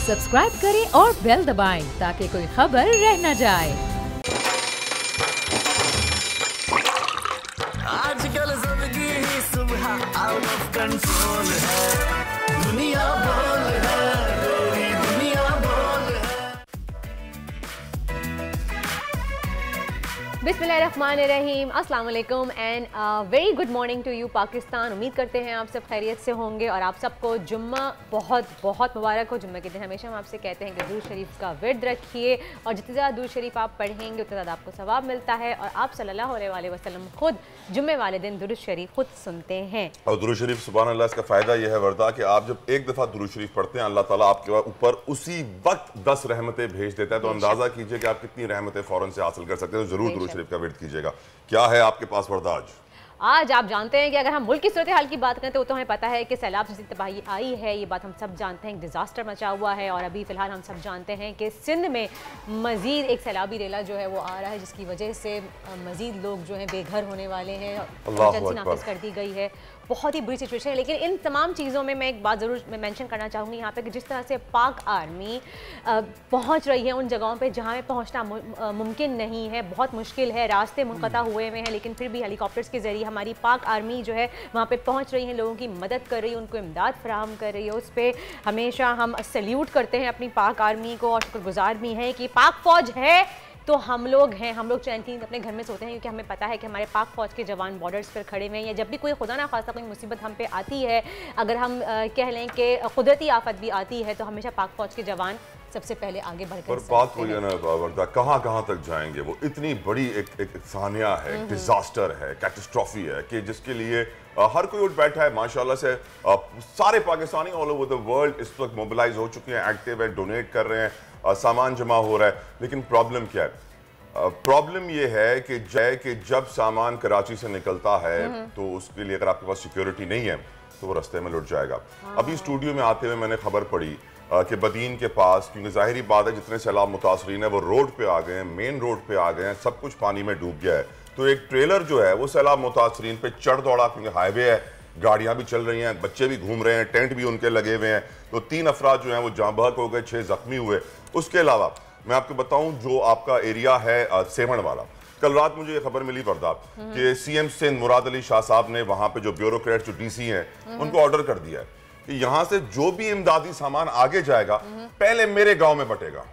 Subscribe करें और bell दबाएं ताकि कोई खबर रह न जाए। आजकल जिंदगी ही सुबह आउट ऑफ कंट्रोल है, दुनिया बोल है, मेरी दुनिया बोल है। बिस्मिल्लाहिर्रहमानिर्रहीम, अस्सलाम वालेकुम and very good morning to you Pakistan. उम्मीद करते हैं आप सब खैरियत से होंगे और आप सबको जुम्मा बहुत बहुत मुबारक हो। जुम्मे के दिन हमेशा हम आपसे कहते हैं कि दुरूद शरीफ का विर्द रखिए और जितनी ज़्यादा दुरूद शरीफ आप पढ़ेंगे उतना ज़्यादा आपको सवाब मिलता है। और आप सल्लल्लाहु अलैहि वसल्लम खुद जुम्मे वाले दिन दुरूद शरीफ खुद सुनते हैं। और दुरूद शरीफ सुभान अल्लाह, इसका फ़ायदा यह है वर्दा कि आप जब एक दफ़ा दुरूद शरीफ पढ़ते हैं अल्लाह ताला आपके ऊपर उसी वक्त 10 रहमतें भेज देता है। तो अंदाज़ा कीजिए कि आप कितनी रहमतें फ़ौरन से हासिल कर सकते हैं। तो ज़रूर दुरूद शरीफ का विर्द कीजिएगा। क्या है आपके पास वर्दा आज आप जानते हैं कि अगर हम मुल्क की सूरत हाल की बात करें तो हमें पता है कि सैलाब जैसी तबाही आई है, ये बात हम सब जानते हैं। डिज़ास्टर मचा हुआ है और अभी फ़िलहाल हम सब जानते हैं कि सिंध में मज़ीद एक सैलाबी रेला जो है वो आ रहा है, जिसकी वजह से मज़ीद लोग जो हैं बेघर होने वाले हैं, इमरजेंसी नाफिज कर दी गई है। बहुत ही बुरी सिचुएशन है। लेकिन इन तमाम चीज़ों में मैं एक बात ज़रूर मेंशन करना चाहूँगी यहाँ पे कि जिस तरह से पाक आर्मी पहुँच रही है उन जगहों पे जहाँ पे पहुँचना मुमकिन नहीं है, बहुत मुश्किल है, रास्ते मुनक़ता हुए हुए हैं, लेकिन फिर भी हेलीकॉप्टर्स के ज़रिए हमारी पाक आर्मी जो है वहाँ पे पहुँच रही है, लोगों की मदद कर रही है, उनको इमदाद फराहम कर रही है। उस पर हमेशा हम सैल्यूट करते हैं अपनी पाक आर्मी को और शुक्रगुजार भी हैं कि पाक फ़ौज है तो हम लोग हैं, हम लोग चैन की नींद अपने घर में सोते हैं, क्योंकि हमें पता है कि हमारे पाक फ़ौज के जवान बॉर्डर्स पर खड़े हुए हैं। या जब भी कोई खुदा ना खास्ता कोई मुसीबत हम पे आती है, अगर हम कह लें कि कुदरती आफत भी आती है, तो हमेशा पाक फ़ौज के जवान सबसे पहले आगे बढ़कर पर बात हुई है ना वर्दा, कहाँ कहाँ तक जाएंगे वो? इतनी बड़ी एक सानिया है, डिजास्टर है, कैटास्ट्रॉफी है कि जिसके लिए हर कोई उठ बैठा है। माशाल्लाह से सारे Pakistani all over the world इस वक्त मोबिलाइज हो चुके हैं, एक्टिव है, डोनेट कर रहे हैं, सामान जमा हो रहा है। लेकिन प्रॉब्लम क्या है? प्रॉब्लम ये है कि जब सामान कराची से निकलता है तो उसके लिए अगर आपके पास सिक्योरिटी नहीं है तो वो रास्ते में लुट जाएगा। अभी स्टूडियो में आते हुए मैंने खबर पढ़ी कि बदीन के पास, क्योंकि जाहिर बात है जितने सैलाब मुतासरीन है वो रोड पे आ गए हैं, मेन रोड पे आ गए हैं, सब कुछ पानी में डूब गया है। तो एक ट्रेलर जो है वो सैलाब मुतासरीन पे चढ़ दौड़ा, क्योंकि हाईवे है, गाड़ियां भी चल रही हैं, बच्चे भी घूम रहे हैं, टेंट भी उनके लगे हुए हैं। तो 3 अफराद जो हैं वो जाँ बहक हो गए, 6 जख्मी हुए। उसके अलावा मैं आपको बताऊं जो आपका एरिया है सेवण वाला, कल रात मुझे ये खबर मिली वर्दा कि सीएम सिंध मुराद अली शाह साहब ने वहां पे जो ब्यूरोक्रेट जो डीसी हैं उनको ऑर्डर कर दिया है कि यहां से जो भी इमदादी सामान आगे जाएगा पहले मेरे गांव में बटेगा,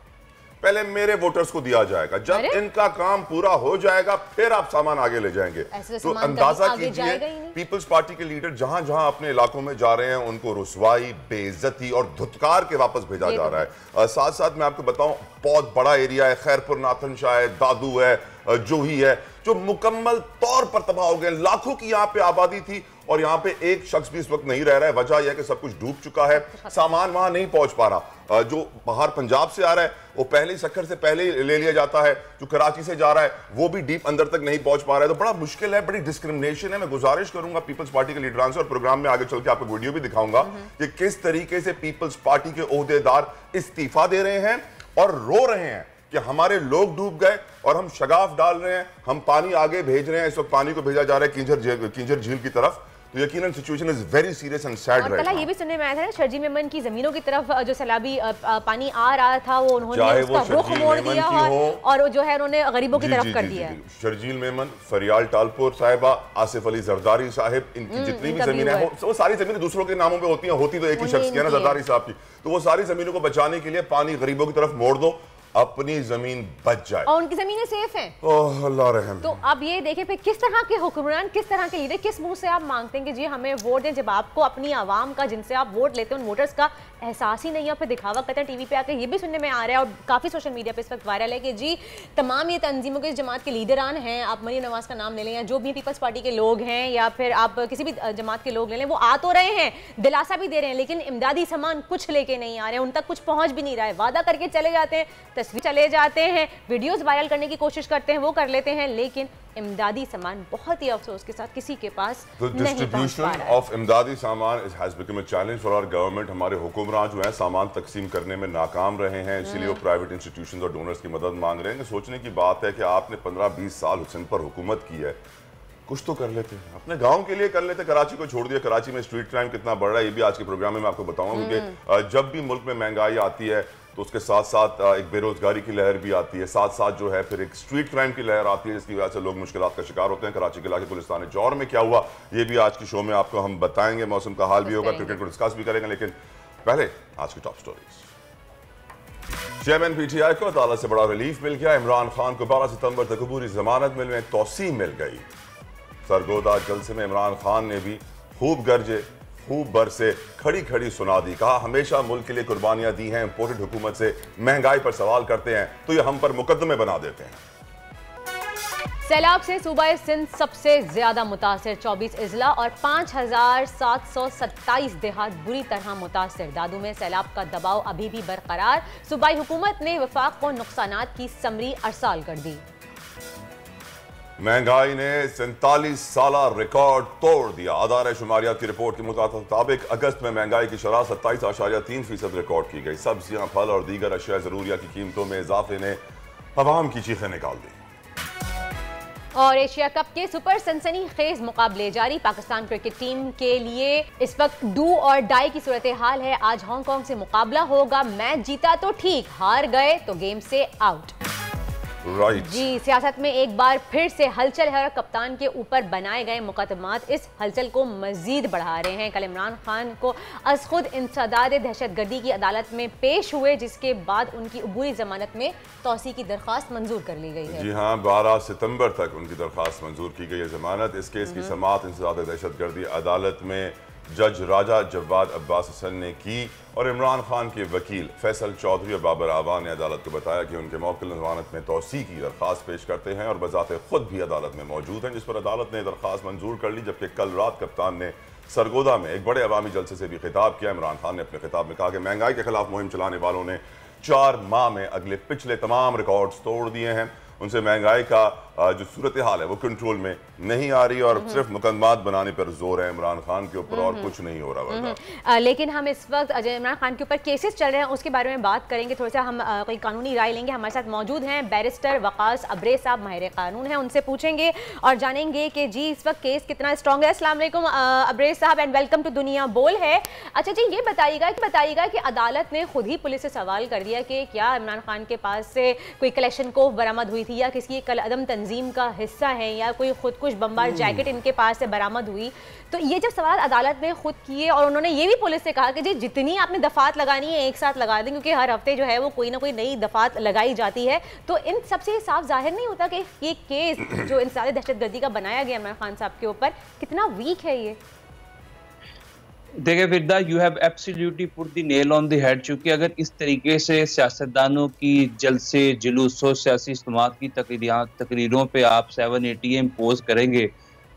पहले मेरे वोटर्स को दिया जाएगा। जब इनका काम पूरा हो जाएगा फिर आप सामान आगे ले जाएंगे। तो अंदाजा कीजिए पीपल्स पार्टी के लीडर जहां जहां अपने इलाकों में जा रहे हैं उनको रुसवाई, बेइज्जती और धुतकार के वापस भेजा जा रहा है। साथ साथ मैं आपको बताऊं बहुत बड़ा एरिया है, खैरपुर, नाथन शाह है, दादू है, जोही है, जो मुकम्मल तौर पर तबाह हो गए। लाखों की यहाँ पे आबादी थी और यहाँ पे एक शख्स भी इस वक्त नहीं रह रहा है। वजह यह है कि सब कुछ डूब चुका है, सामान वहां नहीं पहुंच पा रहा। जो बाहर पंजाब से आ रहा है वो पहले सखर से पहले ले लिया जाता है, जो कराची से जा रहा है वो भी डीप अंदर तक नहीं पहुंच पा रहा है। तो बड़ा मुश्किल है, बड़ी डिस्क्रिमिनेशन है। मैं गुजारिश करूंगा पीपल्स पार्टी के लीडरान से, और प्रोग्राम में आगे चल के आपको वीडियो भी दिखाऊंगा कि किस तरीके से पीपल्स पार्टी के ओहदेदार इस्तीफा दे रहे हैं और रो रहे हैं कि हमारे लोग डूब गए और हम शगाफ डाल रहे हैं, हम पानी आगे भेज रहे हैं। इस वक्त पानी को भेजा जा रहा है किंजर झील की तरफ। तो यकीनन situation is very serious and sad right now. ये भी सुनने में आया था शर्जील मेमन की जमीनों की तरफ जो सैलाबी पानी आ रहा था वो उन्होंने उसका रुख मोड़ दिया और जो है उन्होंने गरीबों की तरफ कर दिया। शर्जील मेमन, फरियाल टालपुर साहिबा, आसिफ अली जरदारी साहिब, इनकी जितनी भी जमीनें हैं वो सारी जमीनें दूसरों के नामों पे होती हैं, होती तो एक ही शख्स की है ना, जरदारी साहब की। तो वो सारी जमीनों को बचाने के लिए पानी गरीबों की तरफ मोड़ दो, अपनी जमीन बच जाए और उनकी जमीनें सेफ हैं। ओह अल्लाह रहम। तो अब ये देखें फिर किस तरह के हुक्मरान, किस तरह के लीडर, किस मुंह से आप मांगते हैं कि जी हमें वोट दें, जब आपको अपनी आवाम का, जिनसे आप वोट लेते हैं, उन वोटर्स का एहसास ही नहीं है। फिर दिखावा करते हैं टीवी पे आकर। ये भी सुनने में आ रहा है और काफ़ी सोशल मीडिया पे इस वक्त वायरल है कि जी तमाम ये तंजीमों के जमात के लीडरान हैं, आप मरीम नवाज का नाम ले लें या जो भी पीपल्स पार्टी के लोग हैं या फिर आप किसी भी जमात के लोग ले लें, वो आ तो रहे हैं, दिलासा भी दे रहे हैं, लेकिन इमदादी सामान कुछ लेके नहीं आ रहे हैं, उन तक कुछ पहुंच भी नहीं रहा है। वादा करके चले जाते हैं, तस्वीर चले जाते हैं, वीडियोस वायरल करने की कोशिश करते हैं, वो कर लेते हैं, लेकिन इमदादी सामान बहुत ही अफसोस के साथ किसी के पास नहीं पहुंच पा रहा है। ऑफ इमदादी सामान has become a challenge for our government. हमारे हुक्मरान जो है सामान तकसीम करने में नाकाम रहे हैं, इसीलिए वो प्राइवेट इंस्टीट्यूशंस और डोनर्स की मदद मांग रहे हैं। सोचने की बात है कि आपने 15-20 साल हुसैन पर हुकूमत की है, कुछ तो कर लेते हैं, अपने गांव के लिए कर लेते हैं। कराची को छोड़ दिया, कराची में स्ट्रीट क्राइम कितना बढ़ रहा है ये भी आज के प्रोग्राम में मैं आपको बताऊंगा, क्योंकि जब भी मुल्क में महंगाई आती है तो उसके साथ साथ एक बेरोजगारी की लहर भी आती है, साथ साथ जो है फिर एक स्ट्रीट क्राइम की लहर आती है, जिसकी वजह से लोग मुश्किलात का शिकार होते हैं। कराची के इलाके पुलिस थाने जौहर में क्या हुआ ये भी आज की शो में आपको हम बताएंगे, मौसम का हाल भी होगा, क्रिकेट को डिस्कस भी करेंगे, लेकिन पहले आज की टॉप स्टोरीज। चेयरमैन पीटीआई को अदालत से बड़ा रिलीफ मिल गया। इमरान खान को 12 सितंबर तक अबूरी जमानत में तौसीह मिल गई। सरगोदा जलसे में इमरान खान ने भी खूब गरजे, खूब बरसे, खड़ी खड़ी सुना दी। कहा हमेशा मुल्क के लिए कुर्बानियां दी हैं, इम्पोर्टेड हुकूमत से महंगाई पर सवाल करते हैं तो ये हम पर मुकदमे बना देते हैं। सैलाब से सूबा सिंध सबसे ज्यादा मुतासिर, 24 इजला और 5,727 देहात बुरी तरह मुतासिर। दादू में सैलाब का दबाव अभी भी बरकरार। सूबाई हुकूमत ने वफाक को नुकसानात की समरी अरसाल कर दी। महंगाई ने 47 साला रिकॉर्ड तोड़ दिया। अदारा शुमारियात की रिपोर्ट के मुताबिक अगस्त में महंगाई की शरह 27.3% रिकॉर्ड की गई। सब्जियां, फल और दीगर अशिया जरूरिया की कीमतों में इजाफे ने अवाम की चीखें निकाल दी। और एशिया कप के सुपर सनसनीखेज मुकाबले जारी। पाकिस्तान क्रिकेट टीम के लिए इस वक्त डू और डाई की सूरत हाल है। आज हांगकांग से मुकाबला होगा। मैच जीता तो ठीक, हार गए तो गेम से आउट। जी, सियासत में एक बार फिर से हलचल है और कप्तान के ऊपर बनाए गए मुकदमात इस हलचल को मजीद बढ़ा रहे हैं। कल इमरान खान को अज खुद इंसदाद दहशतगर्दी की अदालत में पेश हुए, जिसके बाद उनकी अबूरी जमानत में तौसीह की दरख्वास्त मंजूर कर ली गई है। जी हाँ, 12 सितंबर तक उनकी दरख्वास्त मंजूर की गई है जमानत। इस केस की समाअत इंसदाद दहशतगर्दी अदालत में जज राजा जवाद अब्बास हसन ने की और इमरान खान के वकील फैसल चौधरी और बाबर आवान ने अदालत को बताया कि उनके मौक़िल जमानत में तौसीह की दरख्वास्त पेश करते हैं और बज़ाते खुद भी अदालत में मौजूद हैं, जिस पर अदालत ने दरख्वास्त मंजूर कर ली। जबकि कल रात कप्तान ने सरगोदा में एक बड़े अवामी जलसे से भी खिताब किया। इमरान खान ने अपने खिताब में कहा कि महंगाई के खिलाफ मुहिम चलाने वालों ने 4 माह में अगले पिछले तमाम रिकॉर्ड्स तोड़ दिए हैं। उनसे महंगाई का जो सूरत हाल है वो कंट्रोल में नहीं आ रही और सिर्फ मुकदमात बनाने पर जोर है इमरान खान के ऊपर और कुछ नहीं हो रहा। लेकिन हम इस वक्त इमरान खान के ऊपर केसेस चल रहे हैं, उसके बारे में बात करेंगे। थोड़ा सा हम कोई कानूनी राय लेंगे। हमारे साथ मौजूद हैं बैरिस्टर वकास अब्रे साहब, माहिर कानून हैं, उनसे पूछेंगे और जानेंगे कि जी इस वक्त केस कितना स्ट्रॉन्ग है। अस्सलाम वालेकुम अब्रे साहब एंड वेलकम टू दुनिया बोल है। अच्छा जी, ये बताइएगा कि अदालत ने खुद ही पुलिस से सवाल कर दिया कि क्या इमरान खान के पास से कोई कलेक्शन को बरामद हुई थी या किसी कल अदम तंजीम का हिस्सा है या कोई खुदकुश बमबार जैकेट इनके पास से बरामद हुई। तो ये जब सवाल अदालत ने खुद किए और उन्होंने ये भी पुलिस से कहा कि जी जितनी आपने दफात लगानी है एक साथ लगा दें, क्योंकि हर हफ्ते जो है वो कोई ना कोई नई दफात लगाई जाती है, तो इन सबसे साफ जाहिर नहीं होता कि ये केस जो इंसानी दहशतगर्दी का बनाया गया इमरान खान साहब के ऊपर कितना वीक है। ये देखिए फिरदा, you have absolutely put the nail on the head. चूंकि अगर इस तरीके से सियासतदानों की जलसे, जुलूसों, सियासी इज्तिमात की तकरीरों पे आप 780 इम्पोज करेंगे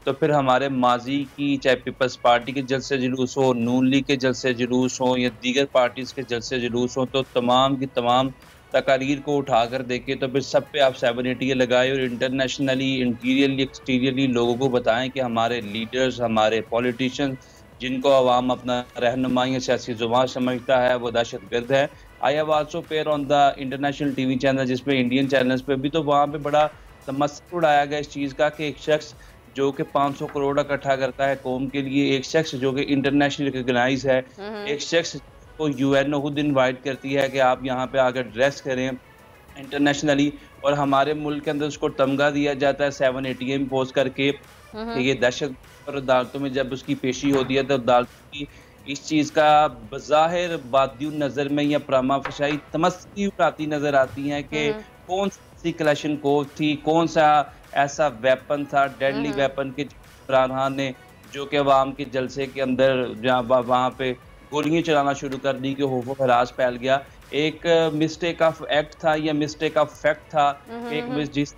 तो फिर हमारे माजी की चाहे पीपल्स पार्टी के जलसे जुलूस हो, नून लीग के जलसे जुलूस हो या दीगर पार्टीज़ के जलसे जुलूस हो, तो तमाम की तमाम तकारीर को उठा कर देखे तो फिर सब पे आप 780 लगाए और इंटरनेशनली, इंटीरियरली, एक्सटीरियरली लोगों को बताएं कि हमारे लीडर्स, हमारे पॉलिटिशियन जिनको अवाम अपना रहनुमाई या सियासी जुबान समझता है वो दहशतगर्द है। I have also pair on the international TV channel, जिसमें इंडियन चैनल्स पे भी, तो वहाँ पे बड़ा तमस्सुक उड़ाया गया इस चीज़ का कि एक शख्स जो कि 500 करोड़ इकट्ठा करता है कौम के लिए, एक शख्स जो कि इंटरनेशनल रिकग्नाइज है, एक शख्स को यूएनओ खुद इन्वाइट करती है कि आप यहाँ पे आकर ड्रेस करें इंटरनेशनली, और हमारे मुल्क के अंदर उसको तमगा दिया जाता है 780 इम्पोज करके कि ये दहशत। और अदालतों में जब उसकी पेशी होती है तो अदालत की इस चीज़ का बज़ाहिर बादियों नज़र में या प्रामा फशाई तमस्की उठाती नज़र आती हैं कि कौन सी कलेक्शन कोड थी, कौन सा ऐसा वेपन था, डेडली वेपन के इमरान खान ने जो कि अवाम के जलसे के अंदर जहाँ वहाँ पे गोलियाँ चलाना शुरू कर दी कि खौफ हरास फैल गया। एक मिस्टेक ऑफ एक्ट था या मिस्टेक ऑफ फैक्ट था, एक जिस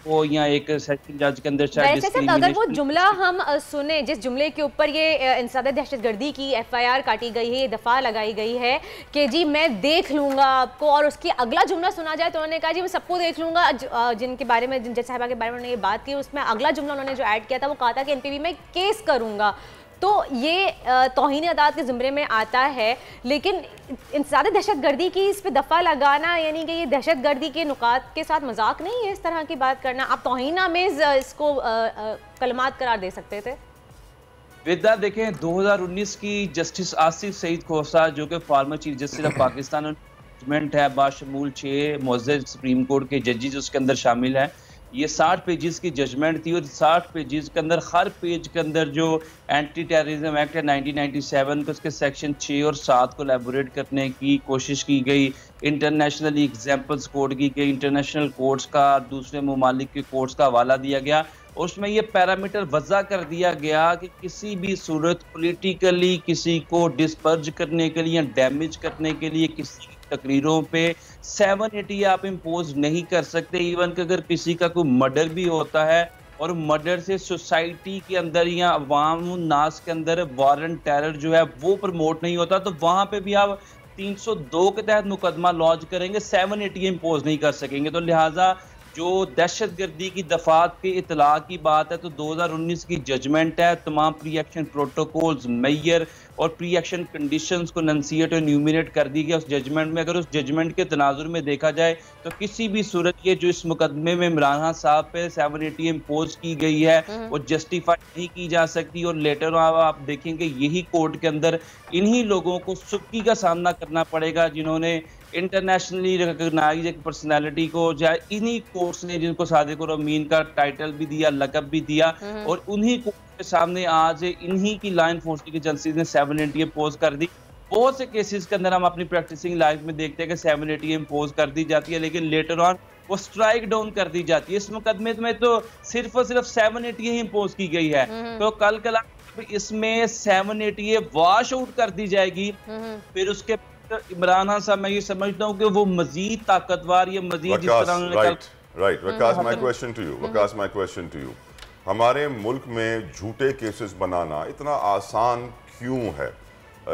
वो या एक सेशन जज के अंदर शायद अगर वो जुमला हम सुने जिस जुमले के ऊपर ये इंसानी दहशतगर्दी की FIR काटी गई है, ये दफा लगाई गई है कि जी मैं देख लूंगा आपको, और उसकी अगला जुमला सुना जाए तो उन्होंने कहा जी मैं सबको देख लूंगा, जिनके बारे में, जिन जज साहिबा के बारे में उन्होंने ये बात की, उसमें अगला जुमला उन्होंने जो ऐड किया था वो कहा था कि NPV में केस करूंगा। तो ये तौहीन अदालत के ज़िम्मे में आता है, लेकिन ज़्यादा दहशतगर्दी की इस पर दफ़ा लगाना, यानी कि ये दहशतगर्दी के नुकात के साथ मजाक नहीं है इस तरह की बात करना। आप तौहीन आमेज़ इसको कलमात करार दे सकते थे। विद्या देखें, 2019 की जस्टिस आसिफ सईद खोसा जो कि former chief justice of Pakistan judgment है, बाशमूल 6 मुअज़्ज़ज़ सुप्रीम कोर्ट के जजेस उसके अंदर शामिल हैं। ये 60 पेजेस की जजमेंट थी और 60 पेजेस के अंदर हर पेज के अंदर जो एंटी टेररिज्म एक्ट है 1997 को उसके सेक्शन 6 और 7 को एलैबोरेट करने की कोशिश की गई। इंटरनेशनल एग्जाम्पल्स कोड की गई, इंटरनेशनल कोर्ट्स का, दूसरे ममालिक के कोर्ट्स का हवाला दिया गया। उसमें ये पैरामीटर वज़ा कर दिया गया कि किसी भी सूरत पॉलिटिकली किसी को डिस्पर्ज करने के लिए, डैमेज करने के लिए किसी तकरीरों पे 780 आप इम्पोज नहीं कर सकते। इवन कि अगर किसी का कोई मर्डर भी होता है और मर्डर से सोसाइटी के अंदर या अवाम नास के अंदर वारंट टेरर जो है वो प्रमोट नहीं होता, तो वहाँ पे भी आप 302 के तहत मुकदमा लॉन्च करेंगे, 780 इम्पोज नहीं कर सकेंगे। तो लिहाजा जो दहशतगर्दी की दफात के इतला की बात है तो 2019 की जजमेंट है, तमाम प्री एक्शन प्रोटोकॉल्स, मेयर और प्री एक्शन कंडीशंस को नंसिएट और न्यूमिनेट कर दी गई उस जजमेंट में। अगर उस जजमेंट के तनाजुर में देखा जाए तो किसी भी सूरत ये जो इस मुकदमे में इमरान खान साहब पे 780 इम्पोज की गई है वो जस्टिफाई नहीं की जा सकती। और लेटर आप देखेंगे यही कोर्ट के अंदर इन्हीं लोगों को सुक्की का सामना करना पड़ेगा जिन्होंने इंटरनेशनली रिकॉग्नाइज एक पर्सनैलिटी को जाए इन्हीं कोर्ट्स ने जिनको सादिक और अमीन का टाइटल भी दिया, लकब भी दिया, और उन्हीं कोर्ट के सामने आज इन्हीं की लाइन फोर्स की एजेंसी ने 780 इम्पोज कर दी। बहुत से केसेस के अंदर हम अपनी प्रैक्टिसिंग लाइफ में देखते हैं कि 780 इम्पोज कर दी जाती है, लेकिन लेटर ऑन वो स्ट्राइक डाउन कर दी जाती है। इस मुकदमे में तो सिर्फ और सिर्फ 780 ही इम्पोज की गई है, तो कल इसमें 780 वॉश आउट कर दी जाएगी। फिर उसके इमरान खान साहब मैं ये समझता हूँ कि वो मजीद ताकतवर या मजीद जिस तरह Waqas, my question to you, हमारे मुल्क में झूठे केसेस बनाना इतना आसान क्यों है?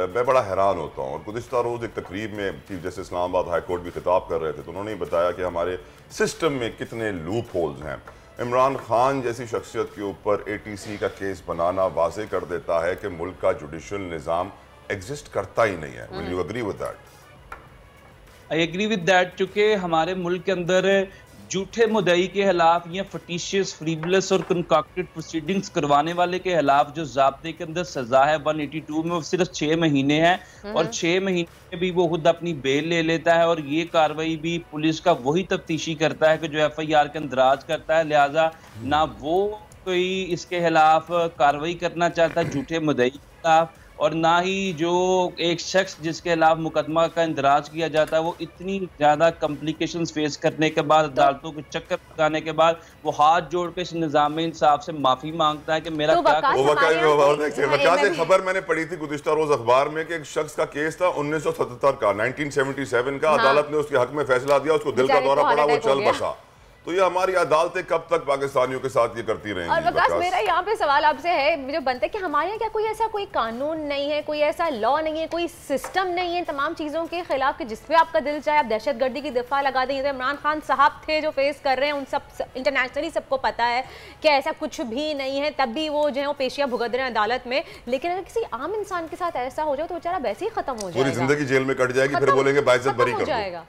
मैं बड़ा हैरान होता हूँ। और गुज़िश्ता रोज़ एक तकरीब में chief justice Islamabad high court भी खिताब कर रहे थे तो उन्होंने बताया कि हमारे सिस्टम में कितने लूप होल्स हैं। इमरान खान जैसी शख्सियत के ऊपर ATC का केस बनाना वाज़े कर देता है कि मुल्क का जुडिशल निज़ाम एग्जिस्ट करता ही नहीं है। Will you agree with that? I agree with that. चूंकि हमारे मुल्क के अंदर झूठे मुद्दई के खिलाफ या फटिशियस, फ्रीवलेस और कंकॉक्टेड प्रोसीडिंग्स करवाने वाले के खिलाफ जो ज़ाब्ते के अंदर सजा है 182 में वो सिर्फ 6 महीने है, और 6 महीने में भी वो खुद अपनी बेल ले लेता है। और ये कार्रवाई भी पुलिस का वही तफ्तीशी करता है कि जो FIR के अंदराज करता है। लिहाजा ना वो कोई इसके खिलाफ कार्रवाई करना चाहता झूठे मुद्दई के खिलाफ, और ना ही जो एक शख्स जिसके खिलाफ मुकदमा का इंदराज किया जाता है वो इतनी ज़्यादा कॉम्प्लिकेशंस फेस करने के बाद, अदालतों के चक्कर लगाने के बाद वो हाथ जोड़ के इस निज़ाम इंसाफ से माफ़ी मांगता है कि मेरा तो वकास एक खबर मैंने पढ़ी थी गुज़िश्ता रोज़ अखबार में कि एक शख्स का केस था 1977 का, 1977 का, अदालत ने उसके हक में फैसला दिया, उसको दिल का दौरा पड़ा, वो चल बसा। तो ये हमारी अदालतें कब तक पाकिस्तानियों के साथ ये करती रहेंगी? और वकास, मेरा यहाँ पे सवाल आपसे है जो बनता है कि हमारे यहाँ क्या कोई ऐसा कोई कानून नहीं है, कोई ऐसा लॉ नहीं है, कोई सिस्टम नहीं है तमाम चीज़ों के खिलाफ कि जिसपे आपका दिल चाहे आप दहशतगर्दी की दफ़ा लगा देंगे? तो इमरान खान साहब थे जो फेस कर रहे हैं, उन सब इंटरनेशनली सबको पता है कि ऐसा कुछ भी नहीं है, तब भी वो जो है वो पेशियाँ भुगत रहे हैं अदालत में। लेकिन अगर किसी आम इंसान के साथ ऐसा हो जाए तो बेचारा वैसे ही खत्म हो जाएगा, पूरी जिंदगी जेल में कट जाएगी, फिर बोलेंगे बाइज्जत बरी कर दो।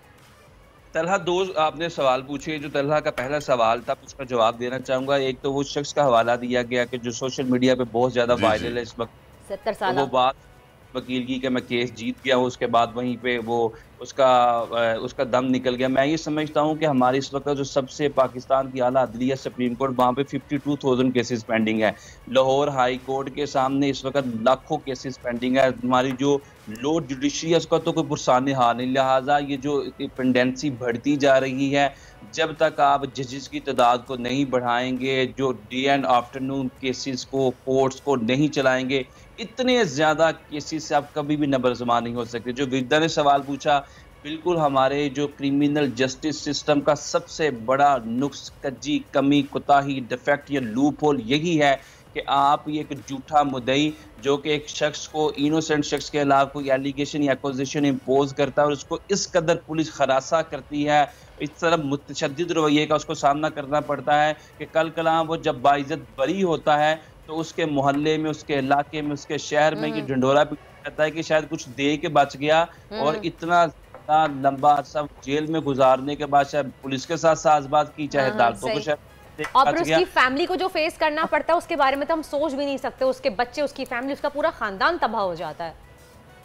तलहा, दो आपने सवाल पूछे। जो तलहा का पहला सवाल था उसका जवाब देना चाहूँगा। एक तो वो शख्स का हवाला दिया गया कि जो सोशल मीडिया पे बहुत ज़्यादा वायरल है इस वक्त, 70 साल, तो वो बात वकील की कि मैं केस जीत गया हूँ, उसके बाद वहीं पे वो उसका दम निकल गया। मैं ये समझता हूँ कि हमारी इस वक्त जो सबसे पाकिस्तान की आला अदलिया सुप्रीम कोर्ट, वहाँ पे 52,000 केसेस पेंडिंग है। लाहौर हाई कोर्ट के सामने इस वक्त लाखों केसेस पेंडिंग है। हमारी जो लोड जुडिशरी है उसका तो कोई पुरसाने हाल नहीं। लिहाजा ये जो पेंडेंसी बढ़ती जा रही है, जब तक आप जजेस की तादाद को नहीं बढ़ाएंगे, जो डे एंड आफ्टरनून केसेस को कोर्ट्स को नहीं चलाएंगे, इतने ज़्यादा केसेस से आप कभी भी नबरजमा नहीं हो सकते। जो विद्या ने सवाल पूछा, बिल्कुल हमारे जो क्रिमिनल जस्टिस सिस्टम का सबसे बड़ा नुक्स, कज्जी, कमी, कोताही, डिफेक्ट या लूप होल यही है कि आप ये एक झूठा मुद्दई जो कि एक शख्स को, इनोसेंट शख्स के खिलाफ कोई एलिगेशन या एक्विजिशन इम्पोज करता है और उसको इस कदर पुलिस खरासा करती है, इस तरह मुतशद्दिद रवैये का उसको सामना करना पड़ता है कि कल कलाम वो जब बाइज्जत बरी होता है तो उसके मोहल्ले में, उसके इलाके में, उसके शहर में ये ढिंढोरा भी कहता है कि शायद कुछ दे के बच गया, और इतना लंबा अरसा जेल में गुजारने के बाद शायद पुलिस के साथ साजबाज की, चाहे अदालतों को शायद, और फिर उसकी फैमिली को जो फेस करना पड़ता है उसके बारे में तो हम सोच भी नहीं सकते। उसके बच्चे, उसकी फैमिली, उसका पूरा खानदान तबाह हो जाता है।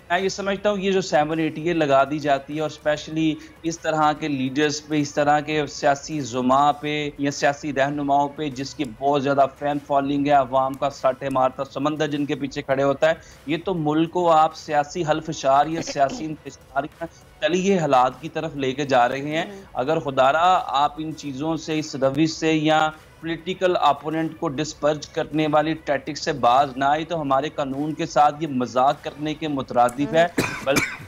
मैं ये समझता हूँ ये जो 780 लगा दी जाती है, और स्पेशली इस तरह के लीडर्स पे, इस तरह के सियासी जुमा पे या सियासी रहनुमाओं पे जिसकी बहुत ज़्यादा फैन फॉलोइंग है, अवाम का साटे मारता समंदर जिनके पीछे खड़े होता है, ये तो मुल्क को आप सियासी हल्फशार या सियासी इंतशार तलीय हालात की तरफ लेके जा रहे हैं। अगर खुदारा आप इन चीज़ों से, इस रविश से या पॉलिटिकल अपोनेंट को डिस्पर्ज करने वाली टैक्टिक्स से बाज ना आई, तो हमारे कानून के साथ ये मजाक करने के मुतरादिफ है, बल्कि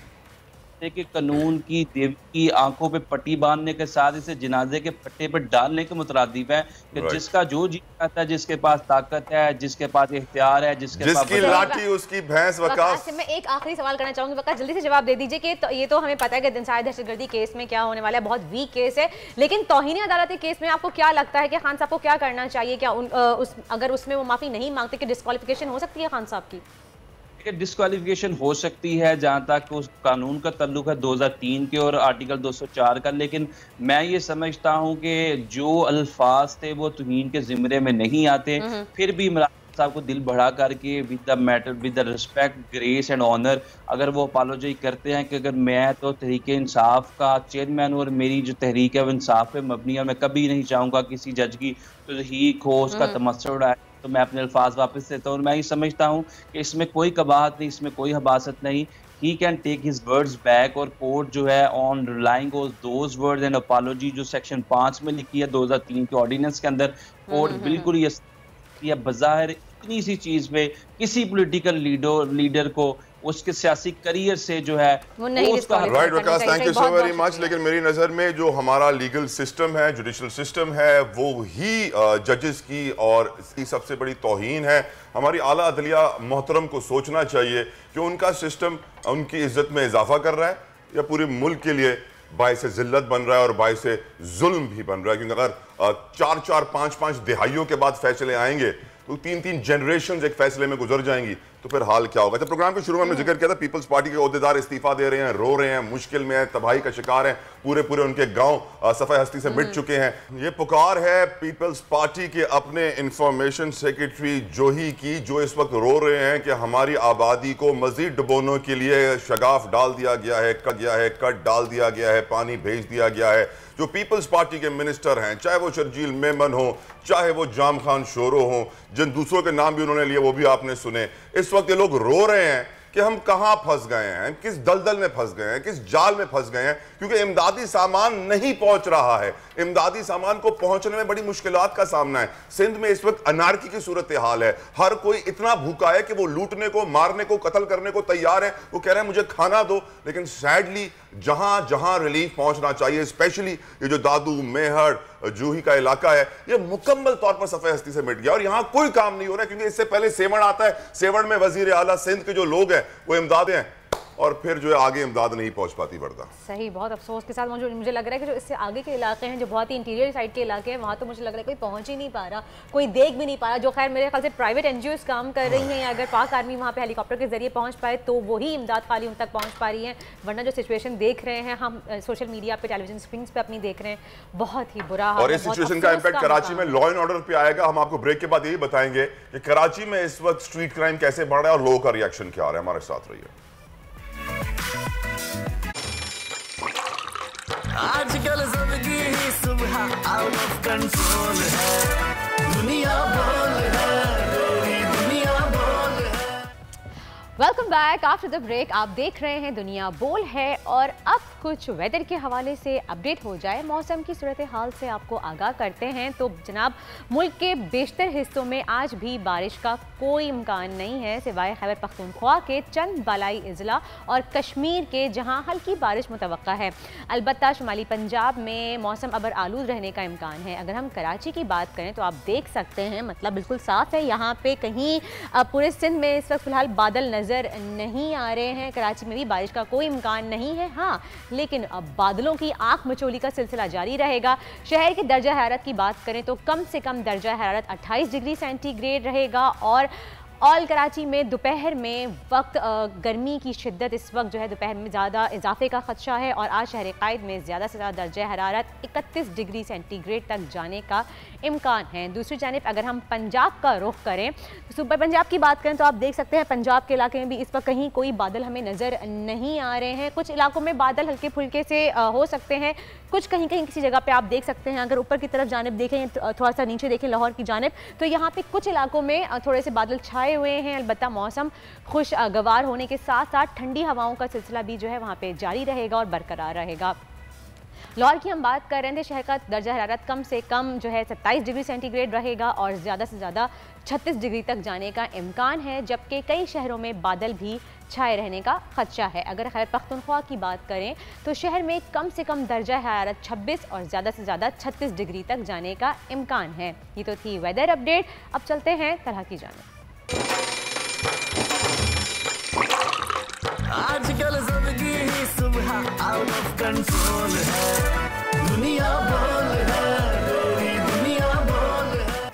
कि कानून की देवी की आंखों पे पट्टी बांधने के साथ इसे जनाजे के पट्टे पे डालने के मुतरादिफ है कि जिसका जो जी चाहता है, जिसके पास ताकत है, जिसके पास इख्तियार है, जिसकी लाठी उसकी भैंस। वकास, मैं एक आखिरी सवाल करना चाहूंगी, वकास जल्दी से जवाब दे दीजिए कि ये तो हमें पता है कि इंसानी दहशतगर्दी केस में क्या होने वाला है, बहुत वीक केस है, लेकिन तौहीन अदालती केस में आपको क्या लगता है कि खान साहब को क्या करना चाहिए? क्या अगर उसमें वो माफी नहीं मांगते कि डिस्क्वालिफिकेशन हो सकती है खान साहब की? डिस्क्वालिफिकेशन हो सकती है जहां तक उस कानून का ताल्लुक है 2003 के और आर्टिकल 204 का, लेकिन मैं ये समझता हूं कि जो अल्फाज थे वो तौहीन के ज़िम्रे में नहीं आते। फिर भी इमरान साहब को दिल बढ़ा करके with the matter, with the respect, grace and honour, अगर वो अपोलोजी करते हैं कि अगर मैं तो तहरीक इंसाफ का चेयरमैन और मेरी जो तहरीक है वो इंसाफ पे मबनी है, मैं कभी नहीं चाहूँगा किसी जज की तहरीक हो, उसका तमस्सुर उड़ाए, तो मैं अपने अल्फाज वापस देता हूँ। और मैं ये समझता हूँ कि इसमें कोई कबाहत नहीं, इसमें कोई हबासत नहीं। He can take his words back, और कोर्ट जो है on relying on those words and apology जो सेक्शन 5 में लिखी है 2003 के ऑर्डिनेंस के अंदर, कोर्ट बिल्कुल ये बज़ाहिर इतनी सी चीज पे किसी पॉलिटिकल लीडर को उसके सियासी करियर से जो है वो नहीं right. Waqas, thank you so very much. लेकिन मेरी नज़र में जो हमारा लीगल सिस्टम है, जुडिशल सिस्टम है, वो ही जजेस की और इसकी सबसे बड़ी तौहीन है। हमारी आला अदलिया मोहतरम को सोचना चाहिए कि उनका सिस्टम उनकी इज्जत में इजाफा कर रहा है या पूरे मुल्क के लिए बाइस जिल्लत बन रहा है और बाइस जुल्म भी बन रहा है। क्योंकि अगर 4-4, 5-5 दिहाइयों के बाद फैसले आएंगे तो 3-3 जनरेशन एक फैसले में गुजर जाएंगी, तो फिर हाल क्या होगा। जब प्रोग्राम के शुरू में हमने जिक्र किया था, पीपल्स पार्टी के ओहदेदार इस्तीफा दे रहे हैं, रो रहे हैं, मुश्किल में हैं, तबाही का शिकार हैं, पूरे उनके गांव सफाई हस्ती से मिट चुके हैं। ये पुकार है पीपल्स पार्टी के अपने इंफॉर्मेशन सेक्रेटरी जोही की, जो इस वक्त रो रहे हैं कि हमारी आबादी को मजीद डुबोने के लिए शगाफ डाल दिया गया है, कट डाल दिया गया है, पानी भेज दिया गया है। जो पीपल्स पार्टी के मिनिस्टर हैं, चाहे वो शर्जील मेमन हो, चाहे वो जाम खान शोरो हो, जिन दूसरों के नाम भी उन्होंने लिए वो भी आपने सुने, इस वक्त ये लोग रो रहे हैं कि हम कहां फंस गए हैं, किस दलदल में फंस गए हैं, किस जाल में फंस गए हैं, क्योंकि इमदादी सामान नहीं पहुंच रहा है। इमदादी सामान को पहुंचने में बड़ी मुश्किलात का सामना है। सिंध में इस वक्त अनारकी की सूरत हाल है। हर कोई इतना भूखा है कि वो लूटने को, मारने को, कत्ल करने को तैयार है। वो कह रहे हैं मुझे खाना दो, लेकिन सैडली जहां जहां रिलीफ पहुंचना चाहिए, स्पेशली ये जो दादू, मेहड़, जूही का इलाका है, ये मुकम्मल तौर पर सफेद हस्ती से मिट गया और यहां कोई काम नहीं हो रहा है। क्योंकि इससे पहले सेवण आता है, सेवण में वजीर आला सिंध के जो लोग हैं वो इमदाद हैं, और फिर जो है आगे इमदाद नहीं पहुंच पाती बढ़ता। सही, बहुत अफसोस के साथ मुझे लग रहा है कि जो इससे आगे के इलाके हैं, जो बहुत ही इंटीरियर साइड के इलाके हैं, वहाँ तो मुझे लग रहा है कोई पहुंच ही नहीं पा रहा, कोई देख भी नहीं पा रहा। जो खैर मेरे ख्याल से प्राइवेट एनजीओज काम कर रही हैं, या अगर पाक आर्मी वहाँ पे हेलीकॉप्टर के जरिए पहुँच पाए तो वही इमदाद खाली उन तक पहुँच पा रही है। वरना जो सिचुएशन देख रहे हैं हम सोशल मीडिया पे, टेलीविजन स्क्रीन्स पे अपनी देख रहे हैं, बहुत ही बुरा हाल। और इस सिचुएशन का इम्पैक्ट कराची में लॉ एंड ऑर्डर पे आएगा। हम आपको ब्रेक के बाद यही बताएंगे कि कराची में इस वक्त स्ट्रीट क्राइम कैसे बढ़ रहा है और लोगों का रिएक्शन क्या आ रहा है। हमारे साथ रहिए। आजकल जिंदगी ही सुबह आउट ऑफ कंट्रोल है, दुनिया बोल है, दुनिया बोल है। Welcome back after the break. आप देख रहे हैं दुनिया बोल है, और अब कुछ वेदर के हवाले से अपडेट हो जाए, मौसम की सूरत हाल से आपको आगाह करते हैं। तो जनाब, मुल्क के बेशतर हिस्सों में आज भी बारिश का कोई इम्कान नहीं है, सिवाय खैबर पख्तूनख्वा के चंद बालाई अजला और कश्मीर के, जहां हल्की बारिश मुतवक्का है। अलबत्ता शुमाली पंजाब में मौसम अबर आलूद रहने का इम्कान है। अगर हम कराची की बात करें तो आप देख सकते हैं, मतलब बिल्कुल साफ है यहाँ पे, कहीं पूरे सिंध में इस वक्त फिलहाल बादल नजर नज़र नहीं आ रहे हैं। कराची में भी बारिश का कोई इम्कान नहीं है। हाँ, लेकिन अब बादलों की आंख मचोली का सिलसिला जारी रहेगा। शहर के दर्जा हरारत की बात करें तो कम से कम दर्जा हरारत 28 डिग्री सेंटीग्रेड रहेगा और ऑल कराची में दोपहर में वक्त गर्मी की शिद्दत इस वक्त जो है दोपहर में ज़्यादा इजाफे का खदशा है और आज शहर कायद में ज़्यादा से ज़्यादा दर्जा हरारत 31 डिग्री सेंटीग्रेड तक जाने का इम्कान है। दूसरी जानिब अगर हम पंजाब का रुख करें तो सुपर पंजाब की बात करें तो आप देख सकते हैं पंजाब के इलाके में भी इस वक्त कहीं कोई बादल हमें नज़र नहीं आ रहे हैं। कुछ इलाकों में बादल हल्के फुल्के से हो सकते हैं, कुछ कहीं कहीं किसी जगह पे आप देख सकते हैं। अगर ऊपर की तरफ जानिब देखें, थोड़ा सा नीचे देखें लाहौर की जानिब, तो यहाँ पे कुछ इलाकों में थोड़े से बादल छाए हुए हैं। अलबत्ता मौसम खुशगवार होने के साथ साथ ठंडी हवाओं का सिलसिला भी जो है वहाँ पे जारी रहेगा और बरकरार रहेगा। लाहौर की हम बात कर रहे थे, शहर का दर्जा हरारत कम से कम जो है 27 डिग्री सेंटीग्रेड रहेगा और ज़्यादा से ज़्यादा 36 डिग्री तक जाने का इम्कान है, जबकि कई शहरों में बादल भी छाए रहने का खदशा है। अगर खैबर पख्तूनख्वा की बात करें तो शहर में कम से कम दर्जा हरारत 26 और ज़्यादा से ज़्यादा 36 डिग्री तक जाने का इम्कान है। ये तो थी वेदर अपडेट। अब चलते हैं तलहा की जानिब। आजकल सबकी ही सुबह आउट ऑफ कंट्रोल है, दुनिया बोल है, तेरी दुनिया बोल है।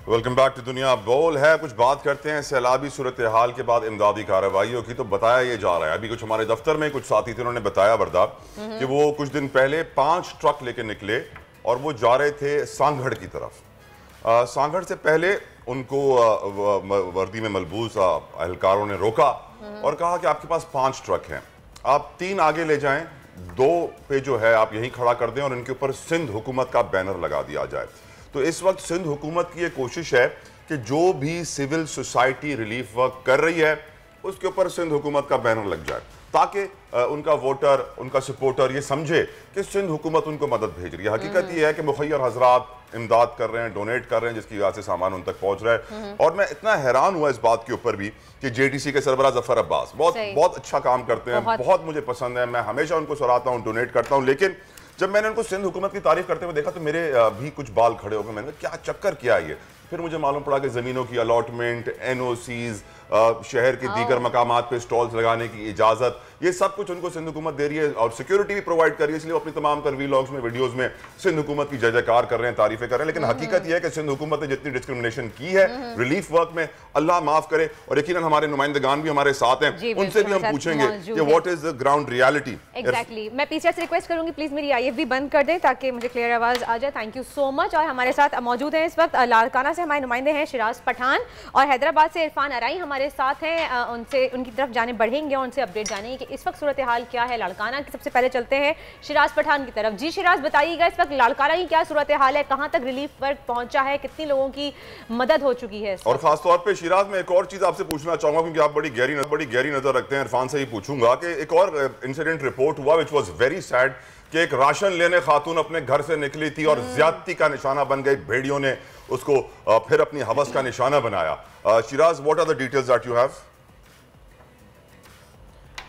वेलकम बैक टू दुनिया बोल है। कुछ बात करते हैं सैलाबी सूरत हाल के बाद इमदादी कार्रवाइयों की। तो बताया ये जा रहा है, अभी कुछ हमारे दफ्तर में कुछ साथी थे, उन्होंने बताया बरदा कि वो कुछ दिन पहले 5 ट्रक लेके निकले और वो जा रहे थे सांगढ़ की तरफ। सांगढ़ से पहले उनको वर्दी में मलबूस एहलकारों ने रोका और कहा कि आपके पास 5 ट्रक हैं, आप 3 आगे ले जाएं, 2 पे जो है आप यहीं खड़ा कर दें और इनके ऊपर सिंध हुकूमत का बैनर लगा दिया जाए। तो इस वक्त सिंध हुकूमत की ये कोशिश है कि जो भी सिविल सोसाइटी रिलीफ वर्क कर रही है उसके ऊपर सिंध हुकूमत का बैनर लग जाए, ताकि उनका वोटर, उनका सपोर्टर ये समझे कि सिंध हुकूमत उनको मदद भेज रही है। हकीकत ये है कि मुखैर हजरात इमदाद कर रहे हैं, डोनेट कर रहे हैं, जिसकी वजह से सामान उन तक पहुंच रहा है। और मैं इतना हैरान हुआ इस बात के ऊपर भी कि JTC के सरबराह जफर अब्बास बहुत अच्छा काम करते हैं, बहुत मुझे पसंद है, मैं हमेशा उनको सराहता हूँ, डोनेट करता हूँ। लेकिन जब मैंने उनको सिंध हुकूमत की तारीफ करते हुए देखा तो मेरे भी कुछ बाल खड़े हो गए। मैंने कहा क्या चक्कर क्या है ये? फिर मुझे मालूम पड़ा कि ज़मीनों की अलॉटमेंट, NOCs, शहर के दीगर मकामात पे स्टॉल्स लगाने की इजाज़त, ये सब कुछ उनको सिंध हुकूमत दे रही है और सिक्योरिटी भी प्रोवाइड कर रही है। इसलिए वो अपनी तमाम तर वीलॉग्स में, वीडियोस में सिंध हुकूमत की जयकार कर रहे हैं, तारीफें कर रहे हैं। लेकिन हकीकत यह है कि सिंध हुकूमत ने जितनी डिस्क्रिमिनेशन की है रिलीफ वर्क में, अल्लाह माफ करे, और यकीनन हमारे नुमाइंदगान भी हमारे साथ हैं, उनसे भी हम पूछेंगे कि what is the ground reality. Exactly. मैं पीछे से रिक्वेस्ट करूंगी प्लीज मेरी IF भी बंद कर दें ताकि मुझे क्लियर आवाज आ जाए। Thank you so much. और हमारे साथ मौजूद हैं इस वक्त लाड़काना से हमारे नुमाइंदे हैं शिराज पठान और हैदराबाद से इरफान अराई हमारे साथ हैं। उनसे उनकी तरफ जाने बढ़ेंगे और उनसे अपडेट जानेंगे कि इस वक्त सूरत हाल क्या है लाड़काना की। सबसे पहले चलते हैं शिराज पठान की तरफ। जी शिराज, बताइएगा इस वक्त लाड़काना की क्या सूरत हाल है, कहां तक रिलीफ वर्क पहुंचा है, कितनी लोगों की मदद हो चुकी है? और खासतौर पे शिराज, मैं एक और चीज आपसे पूछना चाहूंगा क्योंकि आप बड़ी गहरी नजर रखते हैं। इरफान से ही पूछूंगा कि एक और इंसिडेंट रिपोर्ट हुआ विच वाज वेरी सैड कि एक राशन लेने खातून अपने घर से निकली थी और ज्यादती का निशाना बन गई, भेड़ियों ने उसको फिर अपनी हवस का निशाना बनाया। Shiraz, what are the details that you have?